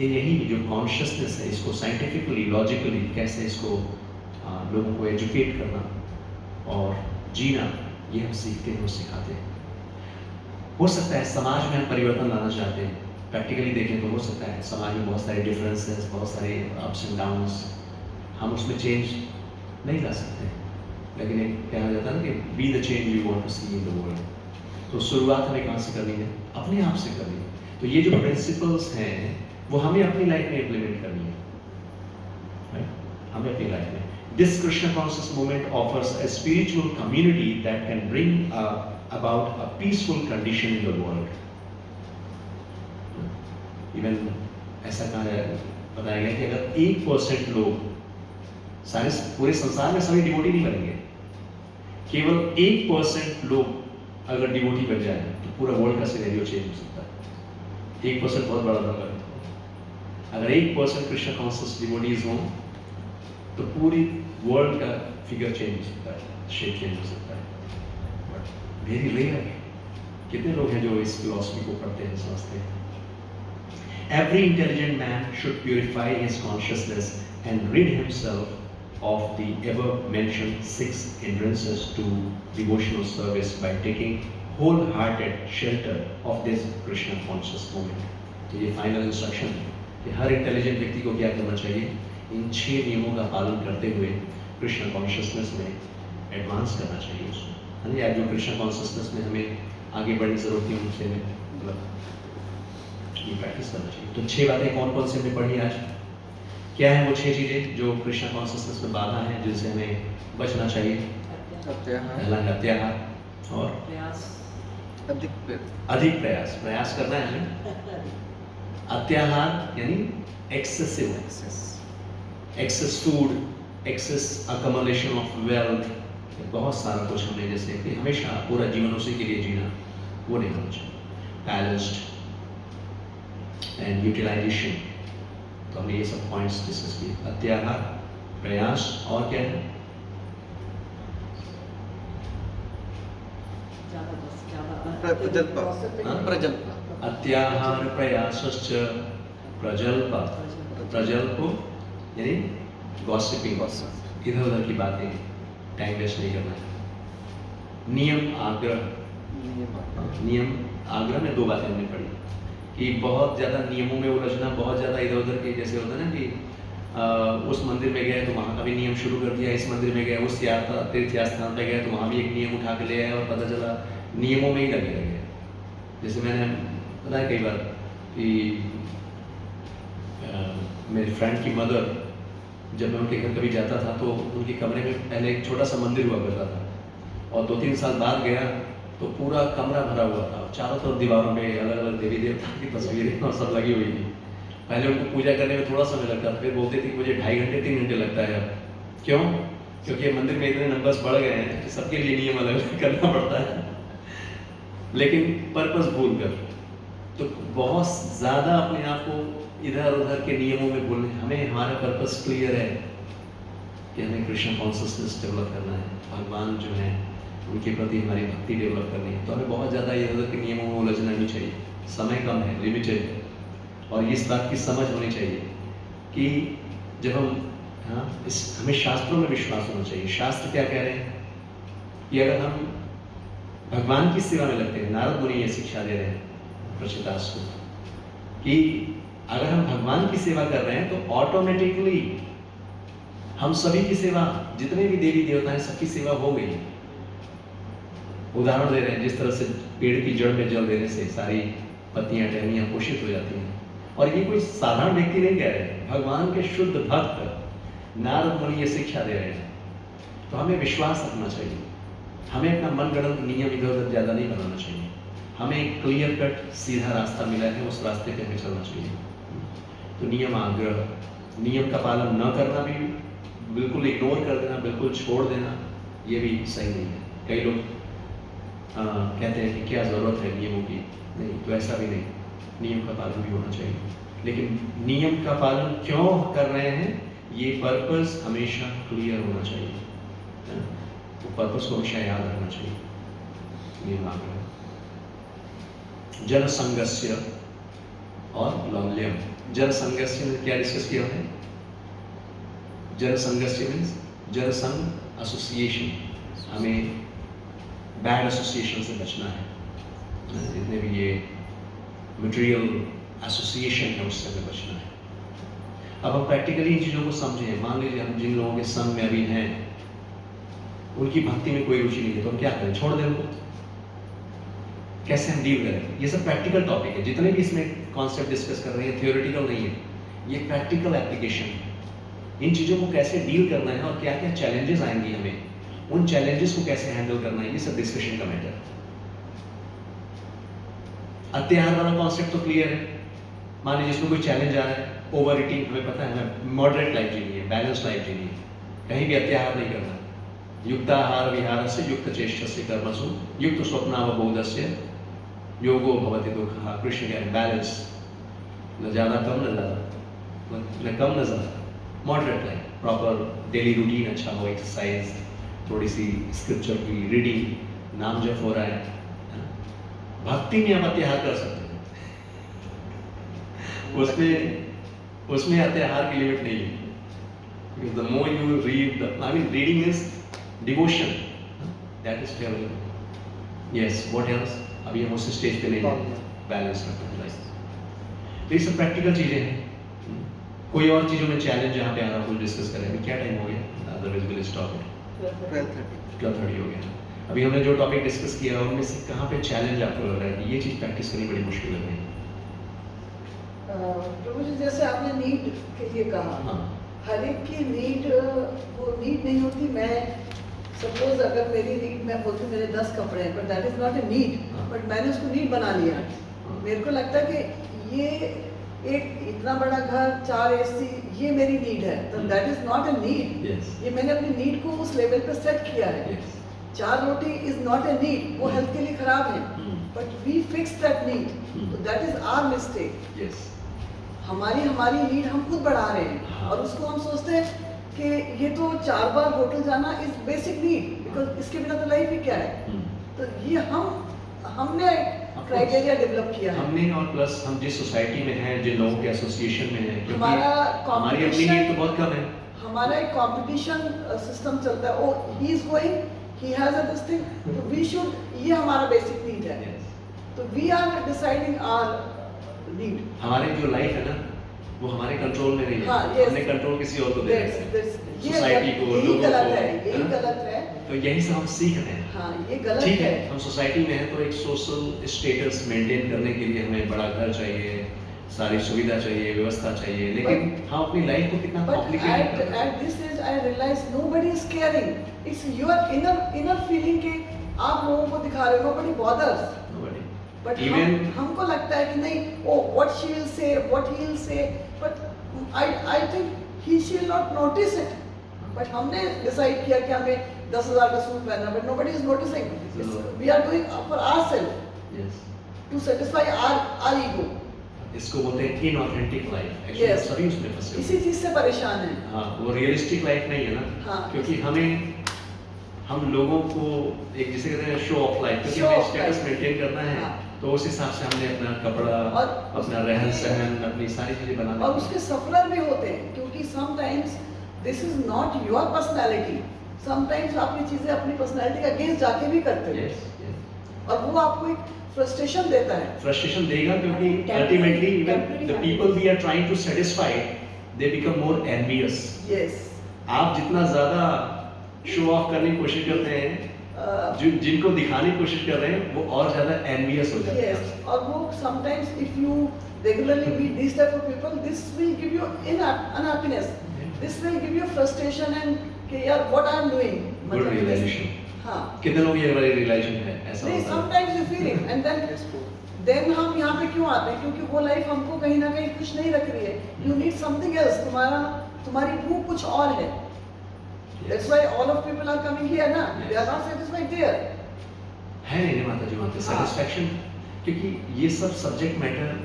यही जो consciousness है, इसको scientifically, logically कैसे इसको लोगों को educate करना और जीना, ये हम सीखते हैं और सिखाते हैं। हो सकता है समाज में हम परिवर्तन लाना चाहते हैं, प्रैक्टिकली देखें तो हो सकता है समाज में बहुत सारे डिफरेंसेस, बहुत सारे अप्स एंड डाउन्स, हम उसमें चेंज नहीं ला सकते, लेकिन एक कहना जाता है ना कि be the change you want to see in the world. तो शुरुआत हमें कहाँ से करनी है? अपने आप से करनी है। तो ये जो प्रिंसिपल्स हैं वो हमें अपनी लाइफ में इम्प्लीमेंट करनी है, हमें अपनी लाइफ में। This Krishna conscious movement offers a spiritual community that can bring about a peaceful condition in the world. Even ऐसा कहा बताया गया कि अगर 1% लोग, सारे पूरे संसार में सभी डिवोटी नहीं बनेंगे, केवल 1% लोग अगर डिवोटी बन जाए तो पूरा वर्ल्ड का सिनेरियो चेंज हो सकता है। 1% बहुत बड़ा नंबर है। अगर 1% कृष्ण कॉन्शियस डिवोटीज हों तो पूरी वर्ल्ड का फिगर चेंज हो सकता है, शेप चेंज हो सकता है। बट वेरी रेयर, कितने लोग हैं जो इस फिलॉसफी को पढ़ते हैं, समझते हैं। Every intelligent man should purify his consciousness and rid himself of the ever-mentioned 6 hindrances to devotional service by taking wholehearted shelter of this Krishna conscious movement. तो ये फाइनल इंस्ट्रक्शन है कि हर इंटेलिजेंट व्यक्ति को क्या करना चाहिए? इन 6 नियमों का पालन करते हुए कृष्ण कॉन्शियसनेस में एडवांस करना चाहिए उसको, है ना। या जो कृष्ण कॉन्शियसनेस में हमें आगे बढ़ने की जरूरत है उनसे मतलब ये प्रैक्टिस करना चाहिए। तो 6 बातें कौन कौन से हमने पढ़ी आज? क्या है वो 6 चीजें जो कृष्ण कॉन्शियसनेस में बाधा है, जिनसे हमें बचना चाहिए? पहला है अत्याहार और अधिक प्रयास, प्रयास करना है हमें। अत्याहार यानी excessive, excess food, excess accumulation of wealth, बहुत सारा कुछ हमने जैसे कि हमेशा पूरा जीवन उसी के लिए जीना, वो नहीं होना चाहिए। बैलेंस्ड एंड यूटिलाइजेशन, तो हमने ये सब पॉइंट्स डिस्कस किए। अत्याहार, प्रयास और क्या है? प्रजल्प। अत्याहार प्रयासश्च प्रजल्प, प्रजल्प यानी गॉसिपिंग, इधर उधर की बातें, टाइम वेस्ट नहीं करना है। नियम आग्रह, नियम आग्रह में 2 बातें हमने पढ़ी कि बहुत ज़्यादा नियमों में उलझना, बहुत ज़्यादा इधर उधर के, जैसे होता है ना कि उस मंदिर में गए तो वहाँ का भी नियम शुरू कर दिया, इस मंदिर में गए, उस तीर्थ स्थान पे गए तो वहाँ भी एक नियम उठा के ले आए और पता चला नियमों में ही लगे रह गए। जैसे मैंने बताया कई बार कि मेरे फ्रेंड की मदर, जब मैं उनके घर कभी जाता था तो उनके कमरे में पहले एक छोटा सा मंदिर हुआ करता था, और 2-3 साल बाद गया तो पूरा कमरा भरा हुआ था, चारों तरफ दीवारों में अलग अलग देवी देवता की तस्वीरें और सब लगी हुई थी। पहले उनको पूजा करने में थोड़ा समय लगता था, फिर बोलते थे मुझे 2.5 घंटे 3 घंटे लगता है अब। क्यों? क्योंकि मंदिर में इतने नंबर्स बढ़ गए हैं कि सबके लिए नियम अलग अलग करना पड़ता है, लेकिन पर्पस भूल कर। तो बहुत ज़्यादा अपने आप को इधर उधर के नियमों में भूलने, हमें हमारा पर्पस क्लियर है कि हमें कृष्ण कॉन्शियसनेस डेवलप करना है, भगवान जो है उनके प्रति हमारी भक्ति डेवलप करनी है। तो हमें बहुत ज़्यादा इधर उधर के नियमों में उलझना नहीं चाहिए, समय कम है, लिमिटेड है, और इस बात की समझ होनी चाहिए कि जब हम हमें शास्त्रों में विश्वास होना चाहिए। शास्त्र क्या कह रहे हैं कि अगर हम भगवान की सेवा में लगते हैं, नारद मुनि ये शिक्षा दे रहे हैं प्रचितास को कि अगर हम भगवान की सेवा कर रहे हैं तो ऑटोमेटिकली हम सभी की सेवा, जितने भी देवी देवता हैं सबकी सेवा हो गई। उदाहरण दे रहे हैं, जिस तरह से पेड़ की जड़ में जल देने से सारी पत्तियां टहनियां पोषित हो जाती हैं, और ये कोई साधारण व्यक्ति नहीं कह रहे हैं, भगवान के शुद्ध भक्त नारद मुनि ये शिक्षा दे रहे हैं। तो हमें विश्वास रखना चाहिए, हमें अपना मनगढ़ंत नियम इधर उधर ज्यादा नहीं बनाना चाहिए। हमें एक क्लियर कट सीधा रास्ता मिला है, उस रास्ते पे हमें चलना चाहिए। तो नियम आग्रह, नियम का पालन न करना भी, बिल्कुल इग्नोर कर देना, बिल्कुल छोड़ देना, ये भी सही नहीं है। कई लोग कहते हैं कि क्या जरूरत है नियमों की, नहीं, तो ऐसा भी नहीं, नियम का पालन भी होना चाहिए। लेकिन नियम का पालन क्यों कर रहे हैं, ये पर्पस हमेशा क्लियर होना चाहिए, वो पर्पस को हमेशा याद रखना चाहिए। नियम आग्रह, जन संगस्य और लौल्यम। जन संगस्य में क्या डिस्कस किया है? जन संगस्य मीन्स जन संघ एसोसिएशन, हमें बैड एसोसिएशन से बचना है। जितने भी ये मटेरियल एसोसिएशन है उससे हमें बचना है। अब हम प्रैक्टिकली इन चीज़ों को समझें। मान लीजिए हम जिन लोगों के संग में अभी हैं, उनकी भक्ति में कोई रुचि नहीं है, तो हम क्या करें? छोड़ दें उनको? कैसे हम डील करें? ये सब प्रैक्टिकल टॉपिक है। जितने भी इसमें कॉन्सेप्ट डिस्कस कर रहे हैं थियोरेटिकल नहीं है, ये प्रैक्टिकल एप्लीकेशन है। इन चीज़ों को कैसे डील करना है और क्या क्या चैलेंजेस आएंगी हमें, उन चैलेंजेस को कैसे हैंडल करना है, ये सब डिस्कशन का मैटर है। अत्याहार वाला कॉन्सेप्ट तो क्लियर है। मान लीजिए इसमें कोई चैलेंज आ रहा है, ओवर ईटिंग, हमें पता है हमें मॉडरेट लाइफ जीनी है, बैलेंस लाइफ जीनी है, कहीं भी अत्याहार नहीं करना। युक्ताहार विहारस्य युक्त चेष्टस्य कर्मसु युक्त स्वप्नावबोधस्य योगो भवति दुःखः। कृष्ण कह रहे हैं बैलेंस, न ज़्यादा कम न ज़्यादा, न कम न ज़्यादा, moderate life, proper daily routine अच्छा हो, एक्सरसाइज, थोड़ी सी स्क्रिप्चर की रीडिंग, नाम जप हो रहा है। भक्ति में आप अत्याहार कर सकते हैं, उसमें अत्याहार की लिमिट नहीं है। Because the more you read, reading is devotion. That is favorable. Yes. What else? अभी हम उस स्टेज पे नहीं हैं, बैलेंस रखना है। तो ये सब प्रैक्टिकल चीजें हैं। कोई और चीजों में चैलेंज जहाँ पे आ रहा है कुछ डिस्कस करें। अभी क्या टाइम हो गया? Otherwise will stop it. 12:30 हो गया। अभी हमने जो टॉपिक डिस्कस किया उनमें से कहाँ पे चैलेंज आपको लग रहा है कि ये चीज प्रैक्टिस करनी बड़ी मुश्किल लग रही है? प्रभु जी, जैसे आपने नीड के लिए कहा, हाँ। हर एक की नीड वो नीड नहीं होती। मैं सपोज अगर मेरी नीड, मैं बोलती हूँ मेरे 10 कपड़े हैं, but that is not a need, but मैंने उसको नीड बना लिया। मेरे को लगता है कि ये एक इतना बड़ा घर, 4 AC, ये मेरी नीड है, तो that is not a need. ये मैंने अपनी नीड को उस लेवल पे सेट किया है। 4 roti is not a need, वो हेल्थ के लिए खराब है, but we fix that need, तो दैट इज आवर मिस्टेक। हमारी नीड हम खुद बढ़ा रहे हैं, और उसको हम सोचते हैं कि ये तो 4 बार होटल जाना इज बेसिक नीड, बिकॉज इसके बिना तो लाइफ ही क्या है। तो ये हमने क्राइटेरिया डेवलप किया है हमने, और प्लस हम जिस सोसाइटी में हैं, जिन लोगों के एसोसिएशन में हैं, हमारा हमारी अपनी नीड तो बहुत कम है। हमारा एक कंपटीशन सिस्टम चलता है। Oh he is going, he has a this thing, तो वी शुड, ये हमारा बेसिक नीड है। तो we are deciding our need. हमारी जो लाइफ है ना, वो हमारे कंट्रोल में नहीं है। हाँ, yes. हमने कंट्रोल किसी और को दे दिया है, ये सोसाइटी को, यही लोगों गलत को, है, यही है ना? गलत है। तो यही से हम सीख रहे हैं। हाँ, ये गलत ठीक है। हम सोसाइटी में हैं तो एक सोशल स्टेटस मेंटेन करने के लिए हमें बड़ा घर चाहिए, सारी सुविधा चाहिए, व्यवस्था चाहिए, लेकिन हम अपनी लाइफ को कितना But कॉम्प्लिकेटेड कर रहे at this age, I realize nobody is caring. It's your inner feeling कि आप लोगों को दिखा रहे हो, nobody bothers. हैं। But Even हमको लगता है कि नहीं, oh what she will say, what he will say, but I think he she will not notice it. But हमने decide किया कि हमें 10,000 का सूट पहनना, but nobody is noticing. We are doing for ourselves, yes, to satisfy our ego. इसको बोलते हैं inauthentic life. Actually Yes. सभी उसमें फंसे हुए इसी हैं। चीज से परेशान है। हाँ, वो रियलिस्टिक लाइफ नहीं है ना। हाँ। क्योंकि हम लोगों को एक जिसे कहते हैं शो ऑफ लाइफ, क्योंकि Show हमें off स्टेटस life. मेंटेन करना है, हाँ। तो उस हिसाब से हमने अपना कपड़ा, और अपना रहन सहन, अपनी सारी चीजें बना और ली। उसके सफरर भी होते हैं, क्योंकि sometimes this is not your personality, sometimes आप ये चीजें अपनी पर्सनैलिटी के अगेंस्ट जाके भी करते हो, Yes, yes. और वो आपको एक फ्रस्ट्रेशन देता है। फ्रस्ट्रेशन देगा क्योंकि Temporary- ultimately even temporary the happiness. People we are trying to satisfy they become more envious. Yes आप जितना ज्यादा शो ऑफ करने की कोशिश करते हैं, जिनको दिखाने की कोशिश कर रहे हैं वो और ज्यादा एनवियस हो जाते हैं यस आपसे। और वो sometimes if you regularly meet this type of people, this will give you unhappiness, this will give you frustration and कि यार what I am doing. Good realization. हाँ कितने लोग ये वाली रियलाइजेशन है ऐसा नहीं, होता है? Sometimes you feel it and Yes, bro. Then हम यहाँ पे क्यों आते हैं, क्योंकि वो लाइफ हमको कहीं ना कहीं खुश नहीं रख रही है। यू नीड समथिंग एल्स, तुम्हारी भूख कुछ और है। That's why all of people are coming here ना, they are not satisfied there. है नहीं माता जी वहाँ पे हाँ। सेटिस्फेक्शन, क्योंकि ये सब subject matter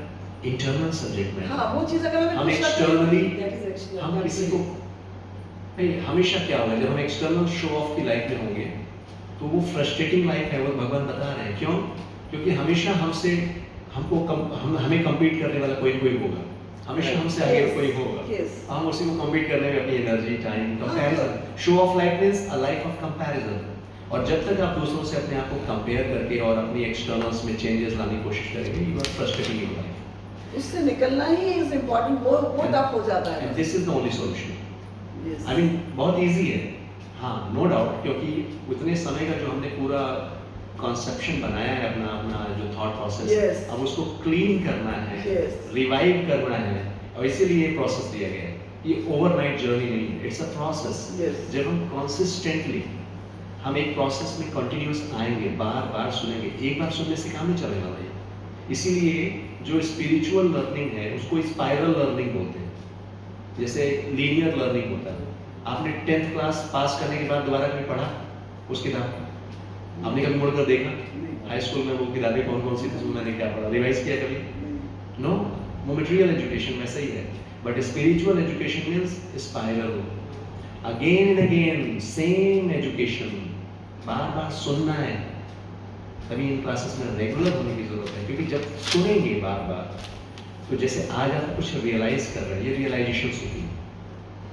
internal subject matter. हाँ वो चीज अगर हमें हम खुश लगती है, एक्सटर्नली That is actually हम that किसी is- को नहीं, हमेशा क्या होगा जब हम एक्सटर्नल शो ऑफ की लाइफ में होंगे तो वो फ्रस्ट्रेटिंग लाइफ है, वो भगवान बता रहे हैं। क्यों? क्योंकि हमेशा हमसे हमें कम्पीट करने वाला कोई कोई होगा, हमेशा हमसे आगे Yes, कोई होगा। yes. हम उसी को कम्पीट करने में अपनी energy, time, comparison, show off life means a life of comparison. और जब तक आप दूसरों से अपने आप को कंपेयर करके और अपनी एक्सटर्नल्स में चेंजेस लाने की कोशिश करेंगे, you are frustrating your life. उससे निकलना ही इज इम्पोर्टेंट, वो टफ हो जाता है। And this is the only solution. Yes. I mean बहुत इजी है, हाँ नो डाउट, क्योंकि उतने समय का जो हमने पूरा कॉन्सेप्शन बनाया है अपना अपना जो थॉट प्रोसेस, Yes. अब उसको क्लीन करना है, Yes. रिवाइव करना है, और इसीलिए ये प्रोसेस दिया गया है। ये ओवरनाइट जर्नी नहीं है, इट्स अ प्रोसेस। Yes. जब हम कंसिस्टेंटली हम एक प्रोसेस में कंटिन्यूस आएंगे, बार बार सुनेंगे, एक बार सुनने से काम नहीं चलने वाला है। इसीलिए जो स्पिरिचुअल लर्निंग है उसको स्पाइरल लर्निंग बोलते हैं, जैसे लीनियर लर्निंग होता है। आपने 10th क्लास पास करने के बाद दोबारा कभी पढ़ा उस किताब? आपने कभी मुड़कर देखा? हाई स्कूल में वो किताबें कौन कौन सी थी, उसमें मैंने क्या पढ़ा, रिवाइज किया कभी? नो, वो मटेरियल एजुकेशन वैसा ही है, but spiritual education means spiral, again and again same education, बार बार सुनना है। तभी इन क्लासेस में रेगुलर होने की जरूरत है, क्योंकि जब सुनेंगे बार बार तो जैसे आज आप कुछ रियलाइज कर रहे हैं, ये रियलाइजेशन होती है।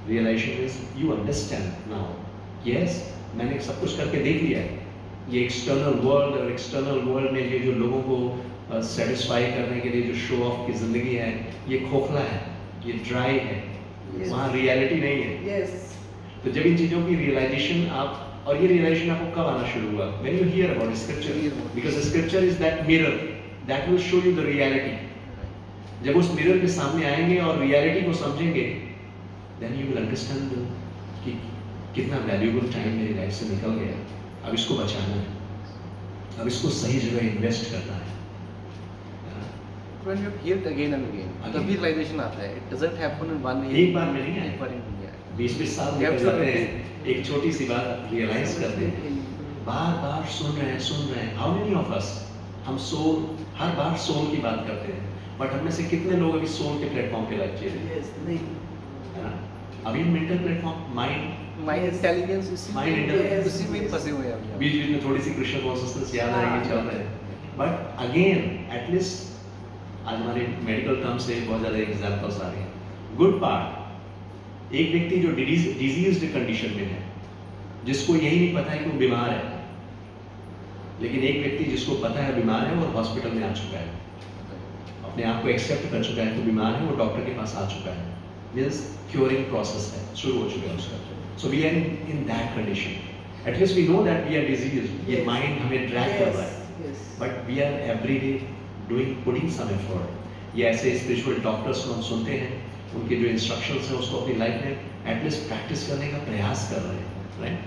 Realization is you understand now, yes मैंने सब कुछ करके देख लिया है। ये एक्सटर्नल वर्ल्ड और एक्सटर्नल वर्ल्ड में ये जो लोगों को सेटिस्फाई करने के लिए जो शो ऑफ की जिंदगी है, ये खोखला है, ये ड्राई है, Yes. वहाँ रियलिटी नहीं है। Yes. तो जब इन चीज़ों की रियलाइजेशन आप, और ये रियलाइजेशन आपको कब आना शुरू हुआ? When you hear about scripture, because the scripture is that mirror that will show you the reality. जब उस मिरर के सामने आएंगे और रियलिटी को समझेंगे, then you will understand कि कितना वैल्यूएबल टाइम मेरी लाइफ से निकल गया, अब इसको बचाना है, अब इसको सही जगह इन्वेस्ट करना है। When you hear it again and again, तभी realization आता है. It doesn't happen in one year. एक बार में नहीं एक बार आए, में नहीं आए. 20-20 साल निकल जाते हैं, एक छोटी सी बात रियलाइज करते हैं, बार बार सुन रहे हैं। हाउ मेनी ऑफ अस, हम सोल, हर बार सोल की बात करते हैं, बट हम में से कितने लोग अभी सोल के प्लेटफॉर्म पे लाइफ जी रहे हैं? Yes. नहीं. है ना? अभी mental platform, mind, Mind Yes. intelligence इसी Mind में intelligence. उसी में फंसे हुए हैं अभी. बीच बीच में थोड़ी सी कृष्ण कॉन्सियसनेस याद आएगी, चल रहे हैं, बट अगेन एटलीस्ट आज हमारे मेडिकल टर्म से बहुत ज़्यादा एग्जाम्पल्स आ रही हैं। गुड पार्ट, एक व्यक्ति जो डिजीज्ड कंडीशन में है, जिसको यही नहीं पता है कि वो बीमार है, लेकिन एक व्यक्ति जिसको पता है बीमार है और हॉस्पिटल में आ चुका है, अपने आप को एक्सेप्ट कर चुका है कि बीमार है, वो डॉक्टर के पास आ चुका है, मीन्स क्योरिंग प्रोसेस है, शुरू हो चुका है उसका। So we are in that condition, at least we know that we are diseased, ये Yes. माइंड हमें ड्रैग कर रहा है, Yes. Yes. But we are every day putting some effort. ये ऐसे स्पिरिचुअल डॉक्टर्स को हम सुनते हैं, उनके जो इंस्ट्रक्शंस हैं उसको अपनी लाइफ में एटलीस्ट प्रैक्टिस करने का प्रयास कर रहे हैं, right?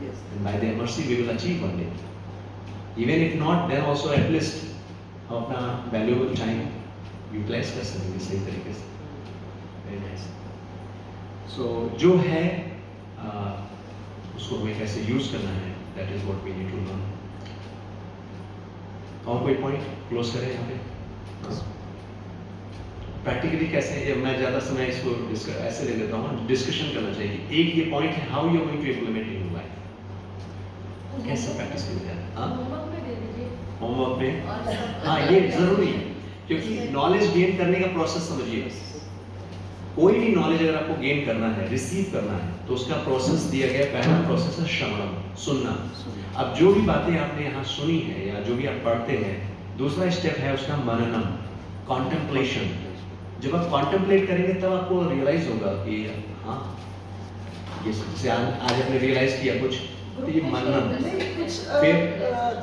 Yes. And by their mercy we will achieve one day. Even if not, then also at least हम अपना valuable time utilize कर सकेंगे सही तरीके से। Very nice. So जो है उसको हमें कैसे यूज करना है, that is what we need to learn. और कोई पॉइंट क्लोज करें यहाँ पे? प्रैक्टिकली कैसे, ये मैं ज़्यादा समय इसको ऐसे ले लेता हूँ, डिस्कशन करना चाहिए। एक ये पॉइंट है, how you are going to implement in your life, कैसे प्रैक्टिस की जाए? हाँ, होमवर्क में दे दीजिए। होमवर्क में। हाँ, ये जरूरी है, क्योंकि नॉलेज गेन करने का प्रोसेस समझिए। कोई भी नॉलेज अगर आपको गेन करना है, रिसीव करना है, तो उसका प्रोसेस दिया गया। पहला प्रोसेस है श्रवणम, सुनना। अब जो भी बातें आपने यहाँ सुनी है या जो भी आप पढ़ते हैं, दूसरा स्टेप है उसका मननम, कॉन्टेम्पलेशन। जब आप कॉन्टेम्पलेट करेंगे तब आपको रियलाइज होगा कि हाँ, ये जैसे आज आपने रियलाइज किया कुछ, तो ये मननम। फिर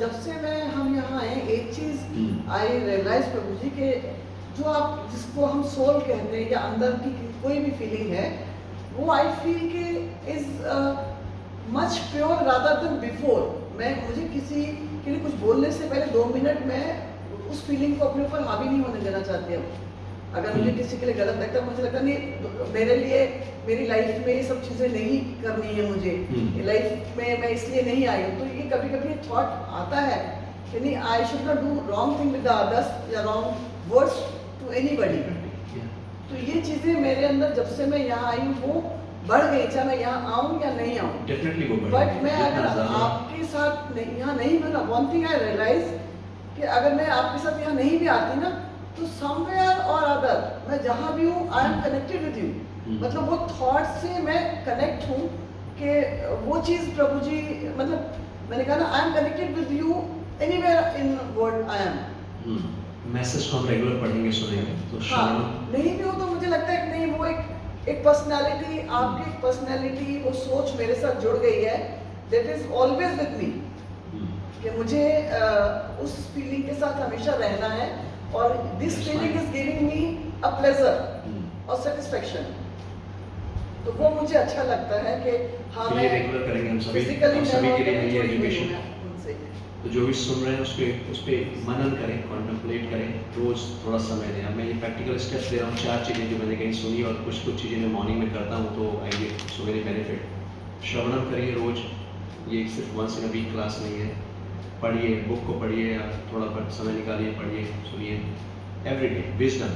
जब से हम यहाँ आए, एक चीज आई रियलाइज प्रभु जी के, जो आप जिसको हम सोल कहते हैं या अंदर की कोई भी फीलिंग है, वो आई फील के is much pure rather than before. मुझे किसी के लिए कुछ बोलने से पहले 2 मिनट में उस फीलिंग को अपने ऊपर हावी नहीं होने देना चाहती हूँ। अगर मुझे किसी के लिए गलत लगता है, मुझे लगता नहीं, मेरे लिए मेरी लाइफ में ये सब चीज़ें नहीं करनी है मुझे, ये लाइफ में मैं इसलिए नहीं आई हूँ। तो ये कभी कभी थॉट आता है कि नहीं, I should not do wrong thing with the others या रॉन्ग वर्ड्स टू एनीबॉडी। तो ये चीज़ें मेरे अंदर जब से मैं यहाँ आई हूँ वो बढ़ गई, चाहे मैं यहाँ आऊँ या नहीं आऊँ। डेफिनेटली वो बढ़ेगी। बट मैं अगर आपके साथ यहाँ नहीं मिला, वन थिंग आई रियलाइज कि अगर मैं आपके साथ यहाँ नहीं भी आती ना, तो समवेयर और अदर मैं जहाँ भी हूँ, I am connected with you. मतलब वो थॉट से मैं कनेक्ट हूँ कि वो चीज़ प्रभु जी, मतलब मैंने कहा ना, I am connected with you anywhere in world I am. Message को हम रेगुलर पढ़ेंगे, सुनेंगे, तो हाँ, नहीं भी हो तो मुझे लगता है कि नहीं, वो एक पर्सनालिटी, आपकी पर्सनालिटी, वो सोच मेरे साथ जुड़ गई है, that is always with me, कि मुझे उस फीलिंग के साथ हमेशा रहना है, और this feeling is giving me a pleasure और सेटिस्फेक्शन। तो वो मुझे अच्छा लगता है कि हाँ, मैं रेगुलर करेंगे हम सभी के लिए ये एजुकेशन। तो जो भी सुन रहे हैं उस पर मनन करें, कॉन्टेम्पलेट करें, रोज थोड़ा समय दें। अब मैं ये प्रैक्टिकल स्टेप्स दे रहा हूँ, 4 चीज़ें जो मैंने कहीं सुनी, और कुछ चीज़ें मैं मॉर्निंग में करता हूँ, तो I get so many benefit. श्रवणम करिए रोज, ये सिर्फ once in a week class नहीं है। पढ़िए, बुक को पढ़िए, या थोड़ा समय निकालिए, पढ़िए, सुनिए। एवरी डे विजडम,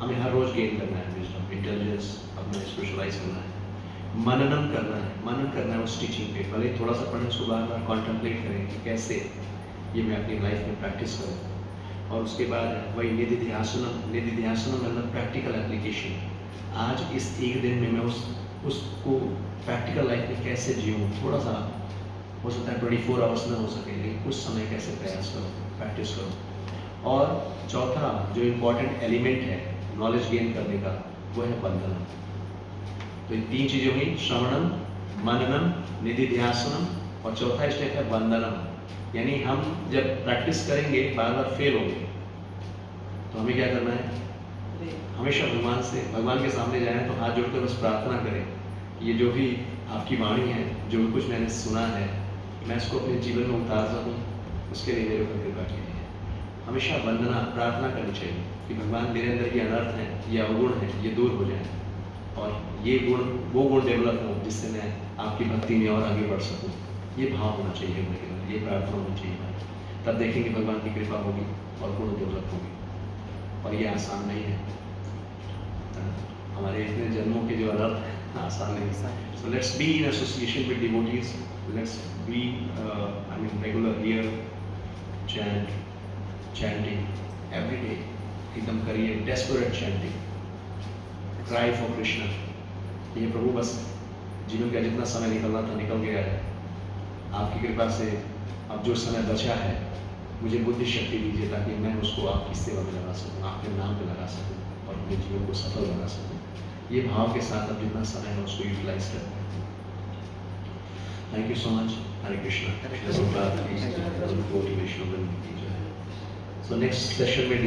हमें हर रोज गेन करना है, विजडम, इंटेलिजेंस अपना स्पेशलाइज करना है। मननम करना है, मनन करना है उस टीचिंग पे, भले थोड़ा सा पढ़ें, उसको बार बार कॉन्टेम्पलेट करें कि कैसे ये मैं अपनी लाइफ में प्रैक्टिस करूँ। और उसके बाद वही निधिध्यासनम, निधिध्यासनम मतलब प्रैक्टिकल एप्लीकेशन। आज इस एक दिन में मैं उसको प्रैक्टिकल लाइफ में कैसे जीऊँ, थोड़ा सा हो सकता है 24 आवर्स में हो सके, लेकिन कुछ समय कैसे प्रयास करो, प्रैक्टिस करो। और चौथा जो इम्पोर्टेंट एलिमेंट है नॉलेज गेन करने का, वो है वंदनम। तो ये 3 चीज़ें हुई, श्रवणम, मननम, निधिध्यासनम, और चौथा स्टेप है वंदनम। यानी हम जब प्रैक्टिस करेंगे, बार बार फेल होंगे, तो हमें क्या करना है, हमेशा भगवान के सामने जाएं, तो हाथ जोड़कर बस प्रार्थना करें, ये जो भी आपकी वाणी है, जो भी कुछ मैंने सुना है, मैं इसको अपने जीवन में उतार सकूं, उसके लिए मेरे ऊपर कृपा कीजिए। हमेशा वंदना, प्रार्थना करनी चाहिए कि भगवान मेरे अंदर ये अनर्थ है, ये अवगुण है, ये दूर हो जाए, और ये गुण, वो गुण डेवलप हो जिससे मैं आपकी भक्ति में और आगे बढ़ सकूं। ये भाव होना चाहिए मेरे अंदर, ये प्रार्थना होनी चाहिए। तब देखेंगे भगवान की कृपा होगी और गुण डेवलप होगी। और ये आसान नहीं है, हमारे इतने जन्मों के जो अनर्थ है, आसान नहीं है। So let's be in association with devotees. Let's be, regular here, chanting every day. एकदम करिए, desperate chanting. Cry for Krishna. ये प्रभु बस जीवन का जितना समय निकलना था निकल गया है, आपकी कृपा से अब जो समय बचा है, मुझे बुद्धि शक्ति दीजिए ताकि मैं उसको आपकी सेवा में लगा सकूँ, आपके नाम पे लगा सकूँ, और अपने जीवन को सफल बना सकूँ। ये भाव के साथ अब जितना समय है उसको यूटिलाइज करें। Thank you so much. Hare Krishna. So next session में